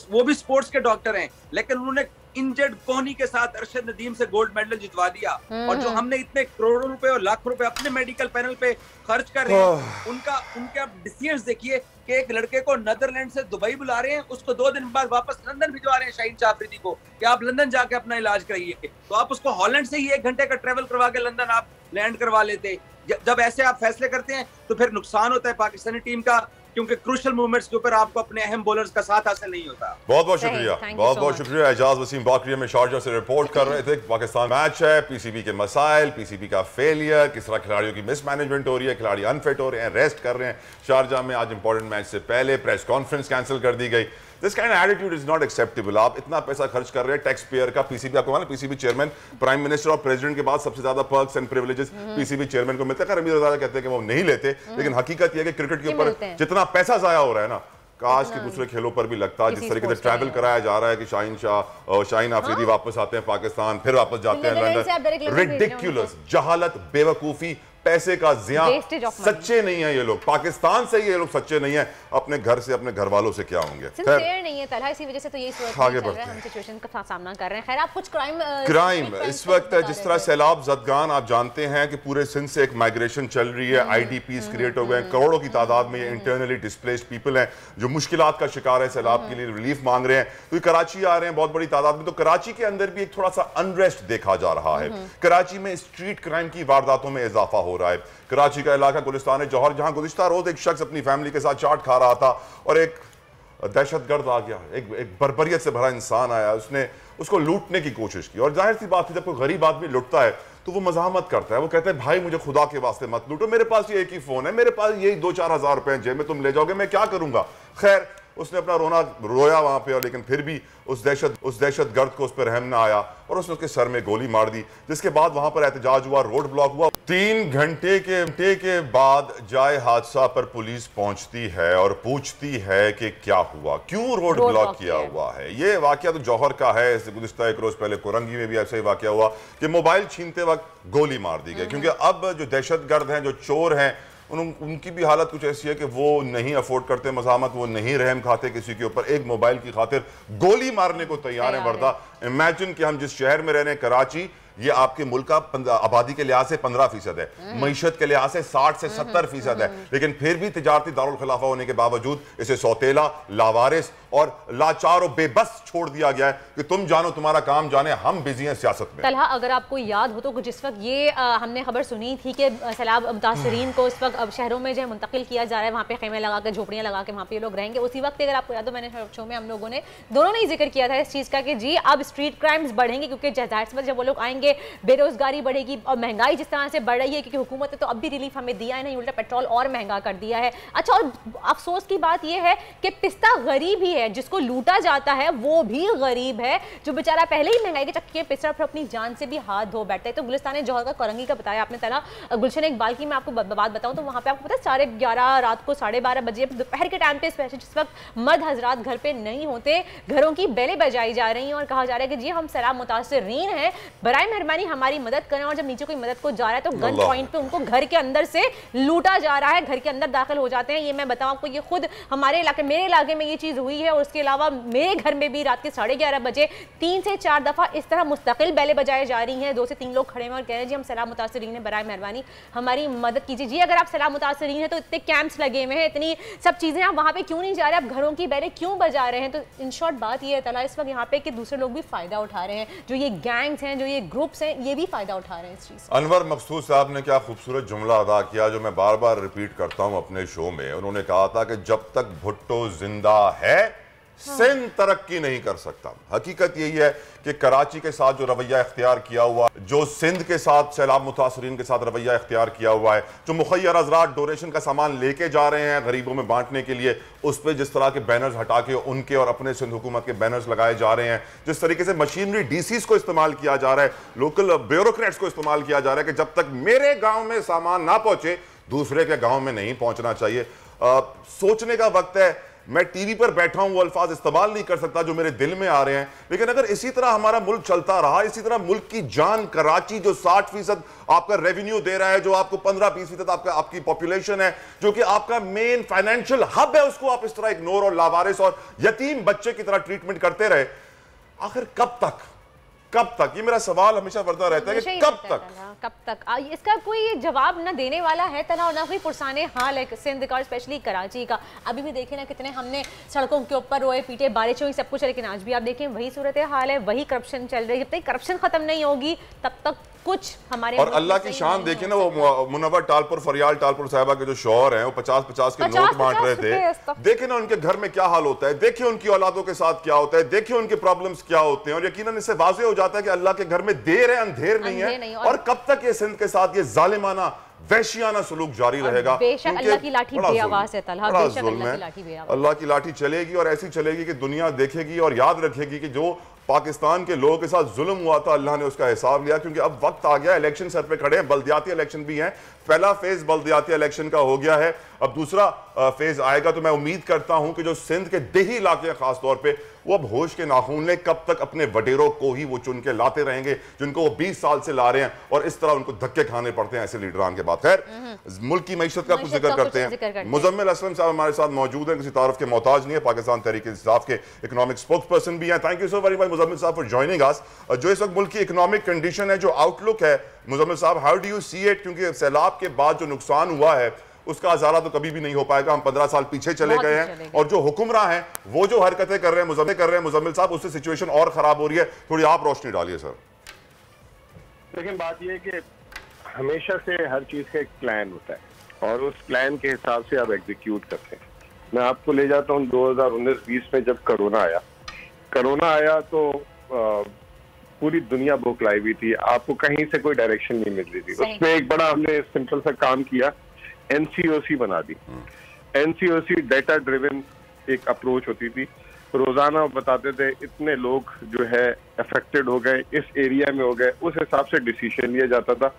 वो भी स्पोर्ट्स के डॉक्टर हैं, लेकिन उन्होंने इंजर्ड कोहनी के साथ अरशद नदीम से गोल्ड मेडल जितवा दिया। और जो हमने इतने करोड़ों रुपए और लाखों रुपए अपने मेडिकल पैनल पे खर्च कर रहे हैं, उनके आप डिसीजंस देखिए कि एक लड़के को नीदरलैंड से दुबई बुला रहे हैं, उसको 2 दिन बाद वापस लंदन भिजवा रहे हैं शाहीन शाह अफरीदी को कि आप लंदन जाके अपना इलाज कराइए। तो आप उसको हॉलैंड से ही 1 घंटे का ट्रेवल करवा के लंदन आप लैंड करवा लेते। जब ऐसे आप फैसले करते हैं तो फिर नुकसान होता है पाकिस्तानी टीम का, क्योंकि क्रूशल मूवमेंट्स के ऊपर आपको अपने अहम बॉलर्स का साथ हासिल नहीं होता। बहुत बहुत शुक्रिया, बहुत बहुत शुक्रिया। एजाज वसीम बाकरिया में शारजा से रिपोर्ट कर रहे थे। पाकिस्तान मैच है, पीसीबी के मसाइल, पीसीबी का फेलियर, किस तरह खिलाड़ियों की मिसमैनेजमेंट हो रही है, खिलाड़ी अनफिट हो रहे हैं, रेस्ट कर रहे हैं। शारजा में आज इंपॉर्टेंट मैच से पहले प्रेस कॉन्फ्रेंस कैंसिल कर दी गई। This kind of attitude is not acceptable. आप इतना पैसा खर्च कर रहे हैं टैक्स पेयर का। पीसीबी आपको मालूम, पीसीबी चेयरमैन प्राइम मिनिस्टर और प्रेसिडेंट के बाद सबसे ज्यादा perks and privileges PCB chairman को मिलते हैं। रमीज रज़ा कहते हैं कि वो नहीं लेते, लेकिन हकीकत यह है कि क्रिकेट के ऊपर जितना पैसा जाया हो रहा है ना, काश के दूसरे खेलों पर भी लगता है। जिस तरीके से ट्रैवल कराया जा रहा है कि शाहीन आफरीदी वापस आते हैं पाकिस्तान, फिर वापस जाते हैं लंदन। रिडिक्युलस, जहालत, बेवकूफी, पैसे का जिया। सच्चे नहीं है ये लोग, पाकिस्तान से ये लोग सच्चे नहीं है, अपने घर से अपने घर वालों से क्या होंगे। सिंसियर नहीं है तलहा, इसी वजह से तो यही हम सिचुएशन का सामना कर रहे हैं। खैर आप कुछ क्राइम इस वक्त जिस तरह सैलाब ज़दगान, आप जानते हैं कि पूरे सिंध से एक माइग्रेशन चल रही है, आईडीपीज क्रिएट हो गए हैं, करोड़ों की तादाद में ये इंटरनली डिस्प्लेस्ड पीपल हैं जो मुश्किलात का शिकार है, सैलाब के लिए रिलीफ मांग रहे हैं। तो ये कराची आ रहे हैं बहुत बड़ी तादाद में। तो कराची के अंदर भी एक थोड़ा सा अनरेस्ट देखा जा रहा है। कराची में स्ट्रीट क्राइम की वारदातों में इजाफा हो रहा है। कराची का इलाका गुलिस्तान जौहर, जहां गुज़िश्ता रोज एक शख्स अपनी फैमिली के साथ चाट खा रहा था और एक दहशतगर्द आ गया, एक बर्बरियत से भरा इंसान आया, उसने उसको लूटने की कोशिश की। और जाहिर सी बात है, जब कोई गरीब आदमी लुटता है तो वो मजामत करता है, वो कहता है भाई मुझे खुदा के वास्ते मत लूटो, मेरे पास ये एक ही फोन है, मेरे पास यही 2-4 हज़ार रुपए जेब में, तुम ले जाओगे, मैं क्या करूंगा। खैर उसने अपना रोया वहां पे, और लेकिन फिर भी उस दहशतगर्द को उस पर रहम ना आया और उसने उसके सर में गोली मार दी, जिसके बाद वहां पर एहतजाज हुआ, रोड ब्लॉक हुआ। 3 घंटे के बाद जाए हादसा पर पुलिस पहुंचती है और पूछती है कि क्या हुआ, क्यों रोड ब्लॉक किया हुआ है। ये वाकया तो जौहर का है। गुज़िश्ता एक रोज पहले कोरंगी में भी ऐसा ही वाकया हुआ कि मोबाइल छीनते वक्त गोली मार दी गई, क्योंकि अब जो दहशतगर्द हैं, जो चोर हैं, उनकी भी हालत कुछ ऐसी है कि वो नहीं अफोर्ड करते मज़ामत, वो नहीं रहम खाते किसी के ऊपर, एक मोबाइल की खातिर गोली मारने को तैयार है। वर्दा इमेजिन कि हम जिस शहर में रह रहे हैं, कराची, ये आपके मुल्क का आबादी के लिहाज से 15% है, मईशत के लिहाज से 60 से 70% है, लेकिन फिर भी तिजारती दारुल खिलाफा होने के बावजूद इसे सौतेला, लावारिस और लाचार और बेबस छोड़ दिया गया है कि तुम जानो तुम्हारा काम जाने, हम बिजी हैं सियासत में। तलहा अगर आपको याद हो तो जिस वक्त ये हमने खबर सुनी थी कि सैलाब मुतासरीन को इस वक्त शहरों में जो है मुंतकिल किया जा रहा है, वहाँ पे खेमे लगा के, झोपड़ियाँ लगा के वहाँ पे लोग रहेंगे, उसी वक्त अगर आपको याद हो मैंने शो में हम लोगों ने दोनों ने जिक्र किया था इस चीज़ का कि जी अब स्ट्रीट क्राइम्स बढ़ेंगे, क्योंकि जब वो लोग आएंगे बेरोजगारी बढ़ेगी और महंगाई जिस तरह से बढ़ रही है, क्योंकि हुकूमत ने तो अब भी रिलीफ हमें दिया है नहीं, उल्टा पेट्रोल और महंगा कर दिया है। अच्छा, और अफसोस की बात यह है कि पिस्ता गरीब ही है, जिसको लूटा जाता है वो भी गरीब है, जो बेचारा पहले ही महंगाई के चक्के पिस्ता पर अपनी जान से भी हाथ धो बैठता है। तो गुलिस्तान जौहर का कोरंगी का बताया आपने तरह, गुलशन इकबाल की मैं आपको बात बताऊं तो वहां पे आपको पता है 11:30 रात को 12:30 बजे दोपहर के टाइम पे, स्पेशली जिस वक्त मर्द हजरात घर पे नहीं होते, घरों की बेलें बजाई जा रही हैं और कहा जा रहा है कि जी हम सैलाब मुतासरीन हैं, बराए मेहरबानी हमारी मदद करें। और जब नीचे कोई मदद को जा रहा है तो गन पॉइंट पे उनको घर के अंदर से लूटा जा रहा है, घर के अंदर दाखिल हो जाते हैं। ये मैं बताऊं आपको, ये खुद हमारे इलाके, मेरे इलाके में ये चीज हुई है, और उसके अलावा मेरे घर में भी रात के 11:30 बजे 3 से 4 दफा इस तरह मुस्तकिल बेलें बजाई जा रही हैं। 2 से 3 लोग खड़े हैं और कह रहे हैं जी हम सैलाब मुतासरीन हैं, बराए मेहरबानी हमारी मदद कीजिए। जी अगर आप सैलाब मुतासरीन हैं तो इतने कैंप्स लगे हुए हैं, इतनी सब चीजें, आप वहां पे क्यों नहीं जा रहे, आप घरों की बेलें क्यों बजा रहे हैं। तो इन शॉर्ट बात ये है तला इस वक्त यहाँ पे कि दूसरे लोग भी फायदा उठा रहे हैं, जो ये गैंग्स हैं, जो ये ग्रुप्स हैं, ये भी फायदा उठा रहे हैं इस चीज। अनवर मकसूद साहब ने क्या खूबसूरत जुमला अदा किया, जो मैं बार बार रिपीट करता हूं अपने शो में। उन्होंने कहा था कि जब तक भुट्टो जिंदा है सिंध तरक्की नहीं कर सकता। हकीकत यही है कि कराची के साथ जो रवैया इख्तियार किया हुआ, जो सिंध के साथ सैलाब मुतासरीन के साथ रवैया इख्तियार किया हुआ है, जो मुखैर हज़रात डोनेशन का सामान लेके जा रहे हैं गरीबों में बांटने के लिए, उस पर जिस तरह के बैनर्स हटा के उनके और अपने सिंध हुकूमत के बैनर्स लगाए जा रहे हैं, जिस तरीके से मशीनरी डीसीज को इस्तेमाल किया जा रहा है, लोकल ब्यूरोक्रेट्स को इस्तेमाल किया जा रहा है कि जब तक मेरे गाँव में सामान ना पहुंचे दूसरे के गाँव में नहीं पहुंचना चाहिए। सोचने का वक्त है। मैं टीवी पर बैठा हूं, वो अल्फाज इस्तेमाल नहीं कर सकता जो मेरे दिल में आ रहे हैं, लेकिन अगर इसी तरह हमारा मुल्क चलता रहा, इसी तरह मुल्क की जान, कराची जो 60% आपका रेवेन्यू दे रहा है, जो आपको 15-20% आपकी पॉपुलेशन है, जो कि आपका मेन फाइनेंशियल हब है, उसको आप इस तरह इग्नोर और लावारिस और यतीम बच्चे की तरह ट्रीटमेंट करते रहे, आखिर कब तक? ये मेरा सवाल हमेशा बढ़ता रहता है कि कब तक इसका कोई जवाब न देने वाला है तना और ना कोई पुरसाने हाल है सिंध का और स्पेशली कराची का। अभी भी देखें ना कितने हमने सड़कों के ऊपर रोए पीटे, बारिश हुई, सब कुछ, लेकिन आज भी आप देखें वही सूरत हाल है, वही करप्शन चल रही है। जब तक करप्शन खत्म नहीं होगी तब तक कुछ हमारे और अल्लाह की शान देखिए ना, वो मुनव्वर टालपुर, फरियाल टालपुर साहिबा के जो शौहर हैं, वो 50-50 के नोट बांट रहे थे। देखिए ना उनके घर में क्या हाल होता है, देखिए उनकी औलादों के साथ क्या होता है, देखिए उनके प्रॉब्लम्स क्या होते हैं, और यकीनन इससे वाज़ेह हो जाता है कि अल्लाह के घर में देर है, अंधेर नहीं है। और कब तक ये सिंध के साथ ये जालिमाना वहशियाना सलूक जारी रहेगा? बेशक अल्लाह की लाठी बेआवाज़ है तलहा, बेशक अल्लाह की लाठी बेआवाज़। अल्लाह की लाठी चलेगी और ऐसी चलेगी कि दुनिया देखेगी और याद रखेगी कि जो पाकिस्तान के लोगों के साथ जुल्म हुआ था, अल्लाह ने उसका हिसाब लिया। क्योंकि अब वक्त आ गया, इलेक्शन सर पे खड़े हैं, बल्दियाती इलेक्शन भी हैं। पहला फेज बल्दियाती इलेक्शन का हो गया है, अब दूसरा फेज आएगा। तो मैं उम्मीद करता हूं कि जो सिंध के देही इलाके खास तौर पे, वो अब होश के नाखून लें। कब तक अपने वडेरों को ही वो चुन के लाते रहेंगे जिनको वो 20 साल से ला रहे हैं, और इस तरह उनको धक्के खाने पड़ते हैं ऐसे लीडरान के बाद। खैर, मुल्क की मईशत का कुछ जिक्र करते हैं। मुजम्मिल असलम साहब हमारे साथ मौजूद हैं, किसी तारफ के मोहताज नहीं है, पाकिस्तान तहरीक इंसाफ के इकोनॉमिक स्पोक्स पर्सन भी हैं। Thank you so very much Muzammil साहब फॉर जॉइनिंग अस। जो इस वक्त मुल्क की इकोनॉमिक कंडीशन है, जो आउटलुक है, मुजम्मिल साहब, how do you see it? क्योंकि सैलाब के बाद जो नुकसान हुआ है उसका हजारा तो कभी भी नहीं हो पाएगा। हम 15 साल पीछे चले गए हैं, और जो हुक्मरां हैं वो जो हरकतें कर रहे हैं मुजम्मिल साहब, उससे सिचुएशन और खराब हो रही है। थोड़ी आप रोशनी डालिए सर। लेकिन बात यह है कि हमेशा से हर चीज का एक प्लान होता है और उस प्लान के हिसाब से आप एग्जीक्यूट करते हैं। मैं आपको ले जाता हूँ 2019-20 में जब कोरोना आया तो पूरी दुनिया बौखलाई हुई थी, आपको कहीं से कोई डायरेक्शन नहीं मिल रही थी। उसमें एक बड़ा हमने सिंपल सा काम किया, NCOC बना दी। NCOC डेटा ड्रिवन एक अप्रोच होती थी। रोजाना बताते थे इतने लोग जो है अफेक्टेड हो गए, इस एरिया में हो गए, उस हिसाब से डिसीजन लिया जाता था,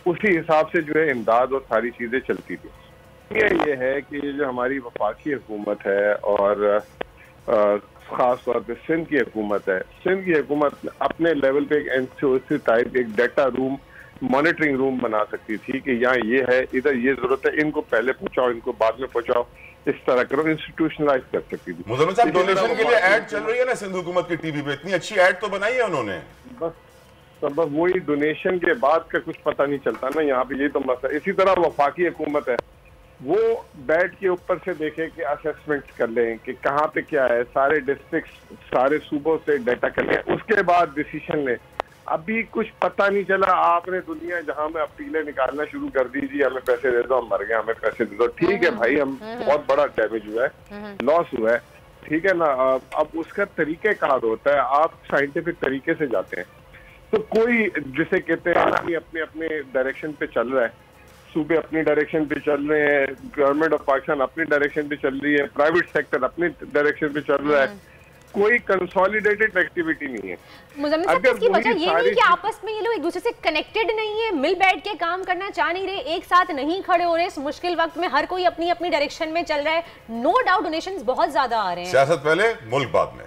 उसी हिसाब से जो है इमदाद और सारी चीजें चलती थी। ये है कि जो हमारी वफाकी हुकूमत है और खास तौर पे सिंध की हुकूमत है, सिंध की हुकूमत अपने लेवल पे एक NCOC टाइप एक डेटा रूम, मॉनिटरिंग रूम बना सकती थी कि यहाँ ये है, इधर ये जरूरत है, इनको पहले पहुंचाओ, इनको बाद में पहुंचाओ, इस तरह करो, इंस्टीट्यूशनलाइज कर सकती थी। मुजम्मिल साहब, डोनेशन के लिए ऐड चल रही है ना सिंध हुकूमत की टीवी पे, इतनी अच्छी ऐड तो बनाई है उन्होंने, बस वही डोनेशन के बाद का कुछ पता नहीं चलता ना यहाँ पे, ये तो मसला। इसी तरह वफाकी हुकूमत है, वो बैठ के ऊपर से देखे कि असेसमेंट कर लें कि कहाँ पे क्या है, सारे डिस्ट्रिक्ट, सारे सूबों से डाटा कर लें, उसके बाद डिसीजन लें। अभी कुछ पता नहीं चला, आपने दुनिया जहां में अपीलें निकालना शुरू कर दीजिए, हमें पैसे दे दो, हम मर गए, हमें पैसे दे दो। ठीक है भाई, हम बहुत बड़ा डैमेज हुआ है, लॉस हुआ है, ठीक है ना। अब उसका तरीक़ेकार होता है, आप साइंटिफिक तरीके से जाते हैं। तो कोई जिसे कहते हैं आदमी अपने अपने डायरेक्शन पे चल रहा है, सूबे अपनी डायरेक्शन पे चल रहे हैं, गवर्नमेंट ऑफ पाकिस्तान अपनी डायरेक्शन पे चल रही है, प्राइवेट सेक्टर अपनी डायरेक्शन पे चल रहा है, कोई कंसोलिडेटेड एक्टिविटी नहीं है। मुजम्मिल साहब, इसकी वजह ये नहीं कि आपस में ये लोग एक दूसरे से कनेक्टेड नहीं है, मिल बैठ के काम करना चाह नहीं रहे, एक साथ नहीं खड़े हो रहे इस मुश्किल वक्त में, हर कोई अपनी अपनी डायरेक्शन में चल रहा है। नो डाउट डोनेशंस बहुत ज्यादा आ रहे हैं, सियासत पहले मुल्क बाद में।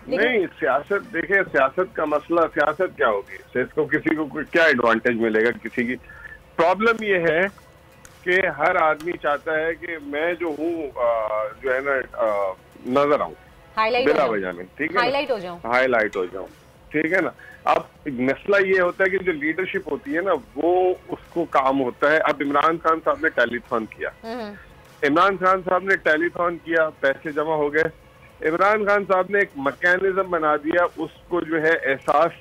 नहीं, सियासत देखिए, सियासत का मसला, सियासत क्या होगी, इसको किसी को क्या एडवांटेज मिलेगा, किसी की प्रॉब्लम ये है कि हर आदमी चाहता है कि मैं जो हूँ जो है ना नजर आऊँ, बिला वजह में, ठीक है, हाईलाइट हो जाऊं, ठीक है ना। अब मसला ये होता है कि जो लीडरशिप होती है ना, वो उसको काम होता है। अब इमरान खान साहब ने टेलीथॉन किया, इमरान खान साहब ने टेलीथॉन किया, पैसे जमा हो गए, इमरान खान साहब ने एक मैकेनिज्म बना दिया, उसको जो है एहसास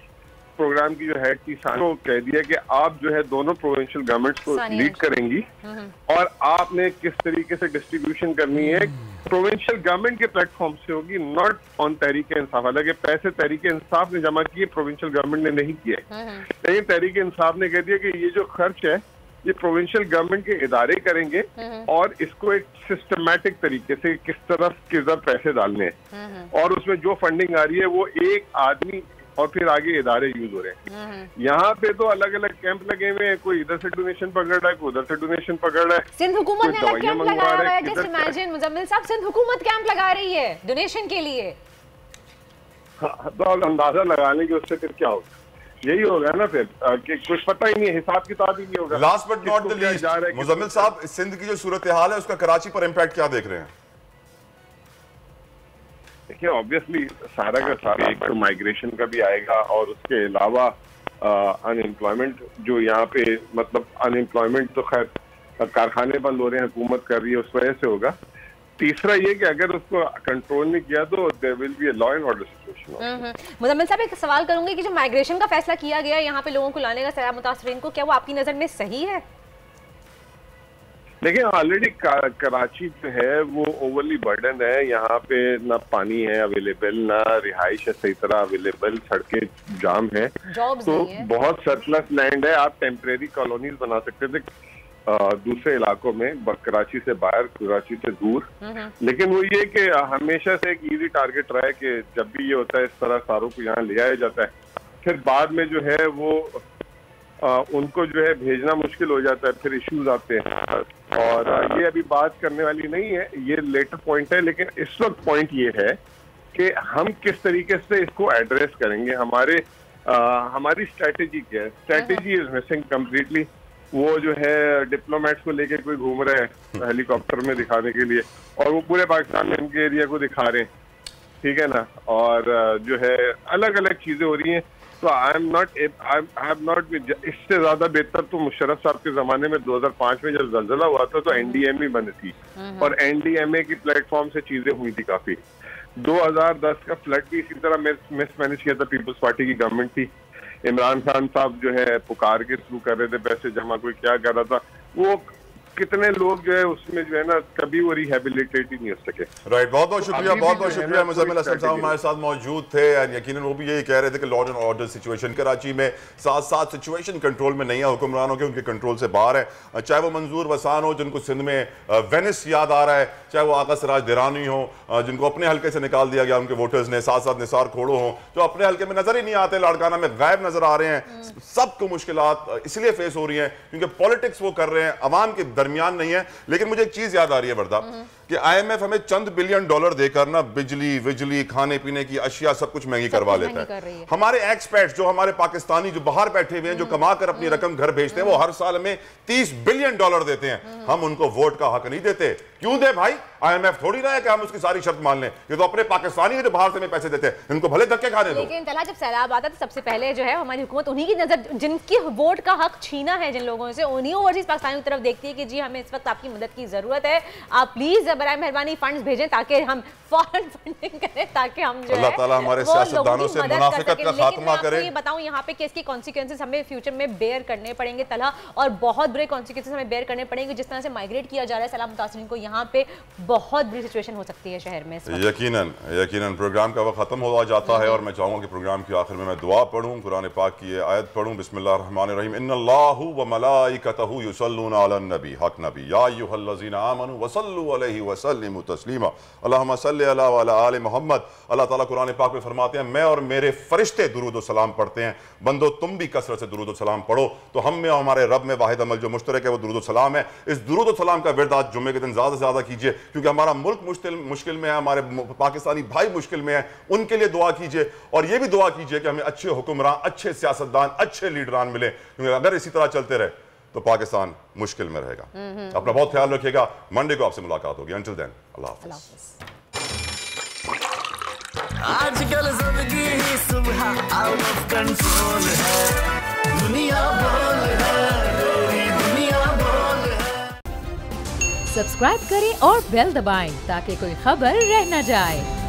प्रोग्राम की जो हेड थी सानिया को कह दिया कि आप जो है दोनों प्रोविंशियल गवर्नमेंट्स को लीड करेंगी और आपने किस तरीके से डिस्ट्रीब्यूशन करनी है प्रोविंशियल गवर्नमेंट के प्लेटफॉर्म से होगी, नॉट ऑन तहरीक इंसाफ। हालांकि पैसे तहरीक इंसाफ ने जमा किए, प्रोविंशियल गवर्नमेंट ने नहीं किए, लेकिन तहरीक इंसाफ ने कह दिया कि ये जो खर्च है ये प्रोविंशियल गवर्नमेंट के इदारे करेंगे और इसको एक सिस्टमैटिक तरीके से किस तरफ किधर पैसे डालने हैं और उसमें जो फंडिंग आ रही है वो एक आदमी और फिर आगे इदारे यूज हो रहे हैं। यहाँ पे तो अलग अलग कैंप लगे हुए हैं, कोई इधर से डोनेशन पकड़ रहा है, कोई उधर से डोनेशन पकड़ रहा है। सिंध हुकूमत ने अलग कैंप लगाया हुआ है, जस्ट इमेजिन मुजम्मिल साहब, सिंध हुकूमत कैंप लगा रही है डोनेशन के लिए। तो अंदाजा लगाने के उससे फिर क्या होगा, यही होगा ना फिर कि कुछ पता ही नहीं है, हिसाब किताब ही नहीं होगा। Last but not the least, Muzammil साहब, सिंध की जो सूरत हाल है उसका कराची पर इम्पैक्ट क्या देख रहे हैं? देखिए ऑब्वियसली सारा का सारा एक तो माइग्रेशन का भी आएगा और उसके अलावा अनएम्प्लॉयमेंट जो यहाँ पे मतलब अनएम्प्लॉयमेंट तो खैर कारखाने बंद हो रहे हैं, हुकूमत कर रही है, उस वजह से होगा। तीसरा ये कि अगर उसको कंट्रोल नहीं किया तो there will be a law and order situation. Muzammil साहब एक सवाल करूंगी कि जो माइग्रेशन का फैसला किया गया है यहाँ पे लोगों को लाने का सैलाब मुतासरीन को, क्या वो आपकी नजर में सही है? देखिए ऑलरेडी कराची जो है वो ओवरली बर्डन है, यहाँ पे ना पानी है अवेलेबल, ना रिहाइश है सही तरह अवेलेबल, सड़कें जाम है, तो बहुत सरप्लस लैंड है। आप टेम्परेरी कॉलोनीज बना सकते थे दूसरे इलाकों में, कराची से बाहर, कराची से दूर, लेकिन वो ये कि हमेशा से एक इजी टारगेट रहा है कि जब भी ये होता है इस तरह सारों को यहाँ ले आया जाता है, फिर बाद में जो है वो उनको जो है भेजना मुश्किल हो जाता है, फिर इश्यूज आते हैं। और ये अभी बात करने वाली नहीं है, ये लेटर पॉइंट है, लेकिन इस वक्त पॉइंट ये है कि हम किस तरीके से इसको एड्रेस करेंगे, हमारी स्ट्रेटेजी क्या है। Strategy is missing completely. वो जो है डिप्लोमेट्स को लेके कोई घूम रहे हैं हेलीकॉप्टर में दिखाने के लिए और वो पूरे पाकिस्तान में इनके एरिया को दिखा रहे हैं, ठीक है ना, और जो है अलग अलग चीजें हो रही हैं। तो आई हैव नॉट इससे ज्यादा बेहतर तो मुशर्रफ साहब के जमाने में 2005 में जब ज़लज़ला हुआ था तो एनडीएमए बनी थी और एनडीएमए की प्लेटफॉर्म से चीजें हुई थी काफी। 2010 का फ्लड भी इसी तरह मिसमैनेज किया था, पीपल्स पार्टी की गवर्नमेंट थी, इमरान खान साहब जो है पुकार के थ्रू कर रहे थे पैसे जमा, कोई क्या कर रहा था, वो कितने लोग जो है उसमें जो है ना कभी वो रिहेबिलिटेट ही नहीं हो सके। राइट, बहुत बहुत शुक्रिया, बहुत बहुत शुक्रिया। मुजम्मिल असलम साहब हमारे साथ मौजूद थे और यकीनन वो भी यही कह रहे थे कि law and order situation Karachi में साथ साथ सिचुएशन कंट्रोल में नहीं है, हुक्मरानों के उनके कंट्रोल से बाहर है, चाहे वो मंजूर वसान हो जिनको सिंध में वेनिस याद आ रहा है, चाहे वो आका सिराज दिरानी हो जिनको अपने हल्के से निकाल दिया गया उनके वोटर्स ने, साथ साथ निसार खोड़ो हो जो अपने हल्के में नजर ही नहीं आते, लाड़काना में गायब नजर आ रहे हैं। सबको मुश्किलात इसलिए फेस हो रही हैं क्योंकि पॉलिटिक्स वो कर रहे हैं, अवाम के दरमियान नहीं है। लेकिन मुझे एक चीज याद आ रही है वर्दा कि आईएमएफ हमें चंद बिलियन डॉलर देकर ना बिजली खाने पीने की अशिया सब कुछ महंगी करवा लेता है। हमारे एक्सपर्ट्स जो हमारे पाकिस्तानी जो बाहर बैठे हुए हैं जो कमा कर अपनी रकम घर भेजते हैं वो हर साल में 30 बिलियन डॉलर देते हैं, हम उनको वोट का हक नहीं देते। क्यों दे भाई? आईएमएफ थोड़ी ना है कि हम उसकी सारी शर्त मान लें, ये तो अपने पाकिस्तानी जो बाहर से में पैसे देते हैं इनको भले धक्के खाने दो। लेकिन तला जब सैलाब आता तो सबसे पहले जो है हमारी हुकूमत उन्हीं की नजर, जिनकी वोट का हक छीना है जिन लोगों से, उन्हीं ओवरसीज पाकिस्तानियों की तरफ देखती है कि जी हमें इस वक्त आपकी मदद की जरूरत है, आप प्लीज बराए मेहरबानी फंड्स भेजें ताकि हम फौरन फंडिंग करें, ताकि हम जो अल्लाह ताला हमारे सियासतदानों से मुनाफिकत का खात्मा करे। ये बताऊं यहाँ पे कि इसके कॉन्सिक्वेंसेस हमें फ्यूचर में बेयर करने पड़ेंगे तला, और बहुत बुरे कॉन्सिक्वेंसेस हमें बेयर करने पड़ेंगे। जिस तरह से माइग्रेट किया जा रहा है सैलाब मुतासरीन को, यहाँ पे बहुत बुरी सिचुएशन हो सकती है शहर में। यकीनन प्रोग्राम का वक्त खत्म हो जाता है और मैं चाहूंगा कि प्रोग्राम के आखिर में मैं दुआ पढ़ूं, कुरान पाक की आयत पढ़ूं, बिस्मिल्लाहिर्रहमानिर्रहीम, इन्नल्लाहु व मलाइकतहु युसल्लूना अलन नबी, हक नबी, या अय्युहल्लज़ीना आमनू वसल्लु अलैहि वसल्लिमु तस्लीमा, अल्लाहुम्मा सल्लि अला व अला आलि मोहम्मद। अल्लाह ताला कुरान पाक में फरमाते हैं, मैं और मेरे फरिश्ते दुरूद व सलाम पढ़ते हैं, बंदो तुम भी कसरत से दुरूद व सलाम पढ़ो। तो हम में और हमारे रब में वाहिद अमल जो मुश्तरक है वो दुरूद व सलाम है। इस दुरूद व सलाम का विर्द आज जुम्मे के दिन ज़्यादा से ज़्यादा कीजिए, क्योंकि हमारा मुल्क मुश्किल में है, हमारे पाकिस्तानी भाई मुश्किल में है, उनके लिए दुआ कीजिए और ये भी दुआ कीजिए कि हमें अच्छे हुक्मरान, अच्छे सियासतदान, अच्छे लीडरान मिले, क्योंकि अगर इसी तरह चलते रहे तो पाकिस्तान मुश्किल में रहेगा। अपना बहुत ख्याल रखिएगा, मंडे को आपसे मुलाकात होगी। अंटिल देन अल्लाह हाफ़िज़। आजकल जिंदगी ही सुबह आउट ऑफ कंट्रोल है, दुनिया बोल है, दुनिया बोल है। सब्सक्राइब करें और बेल दबाएं ताकि कोई खबर रह न जाए।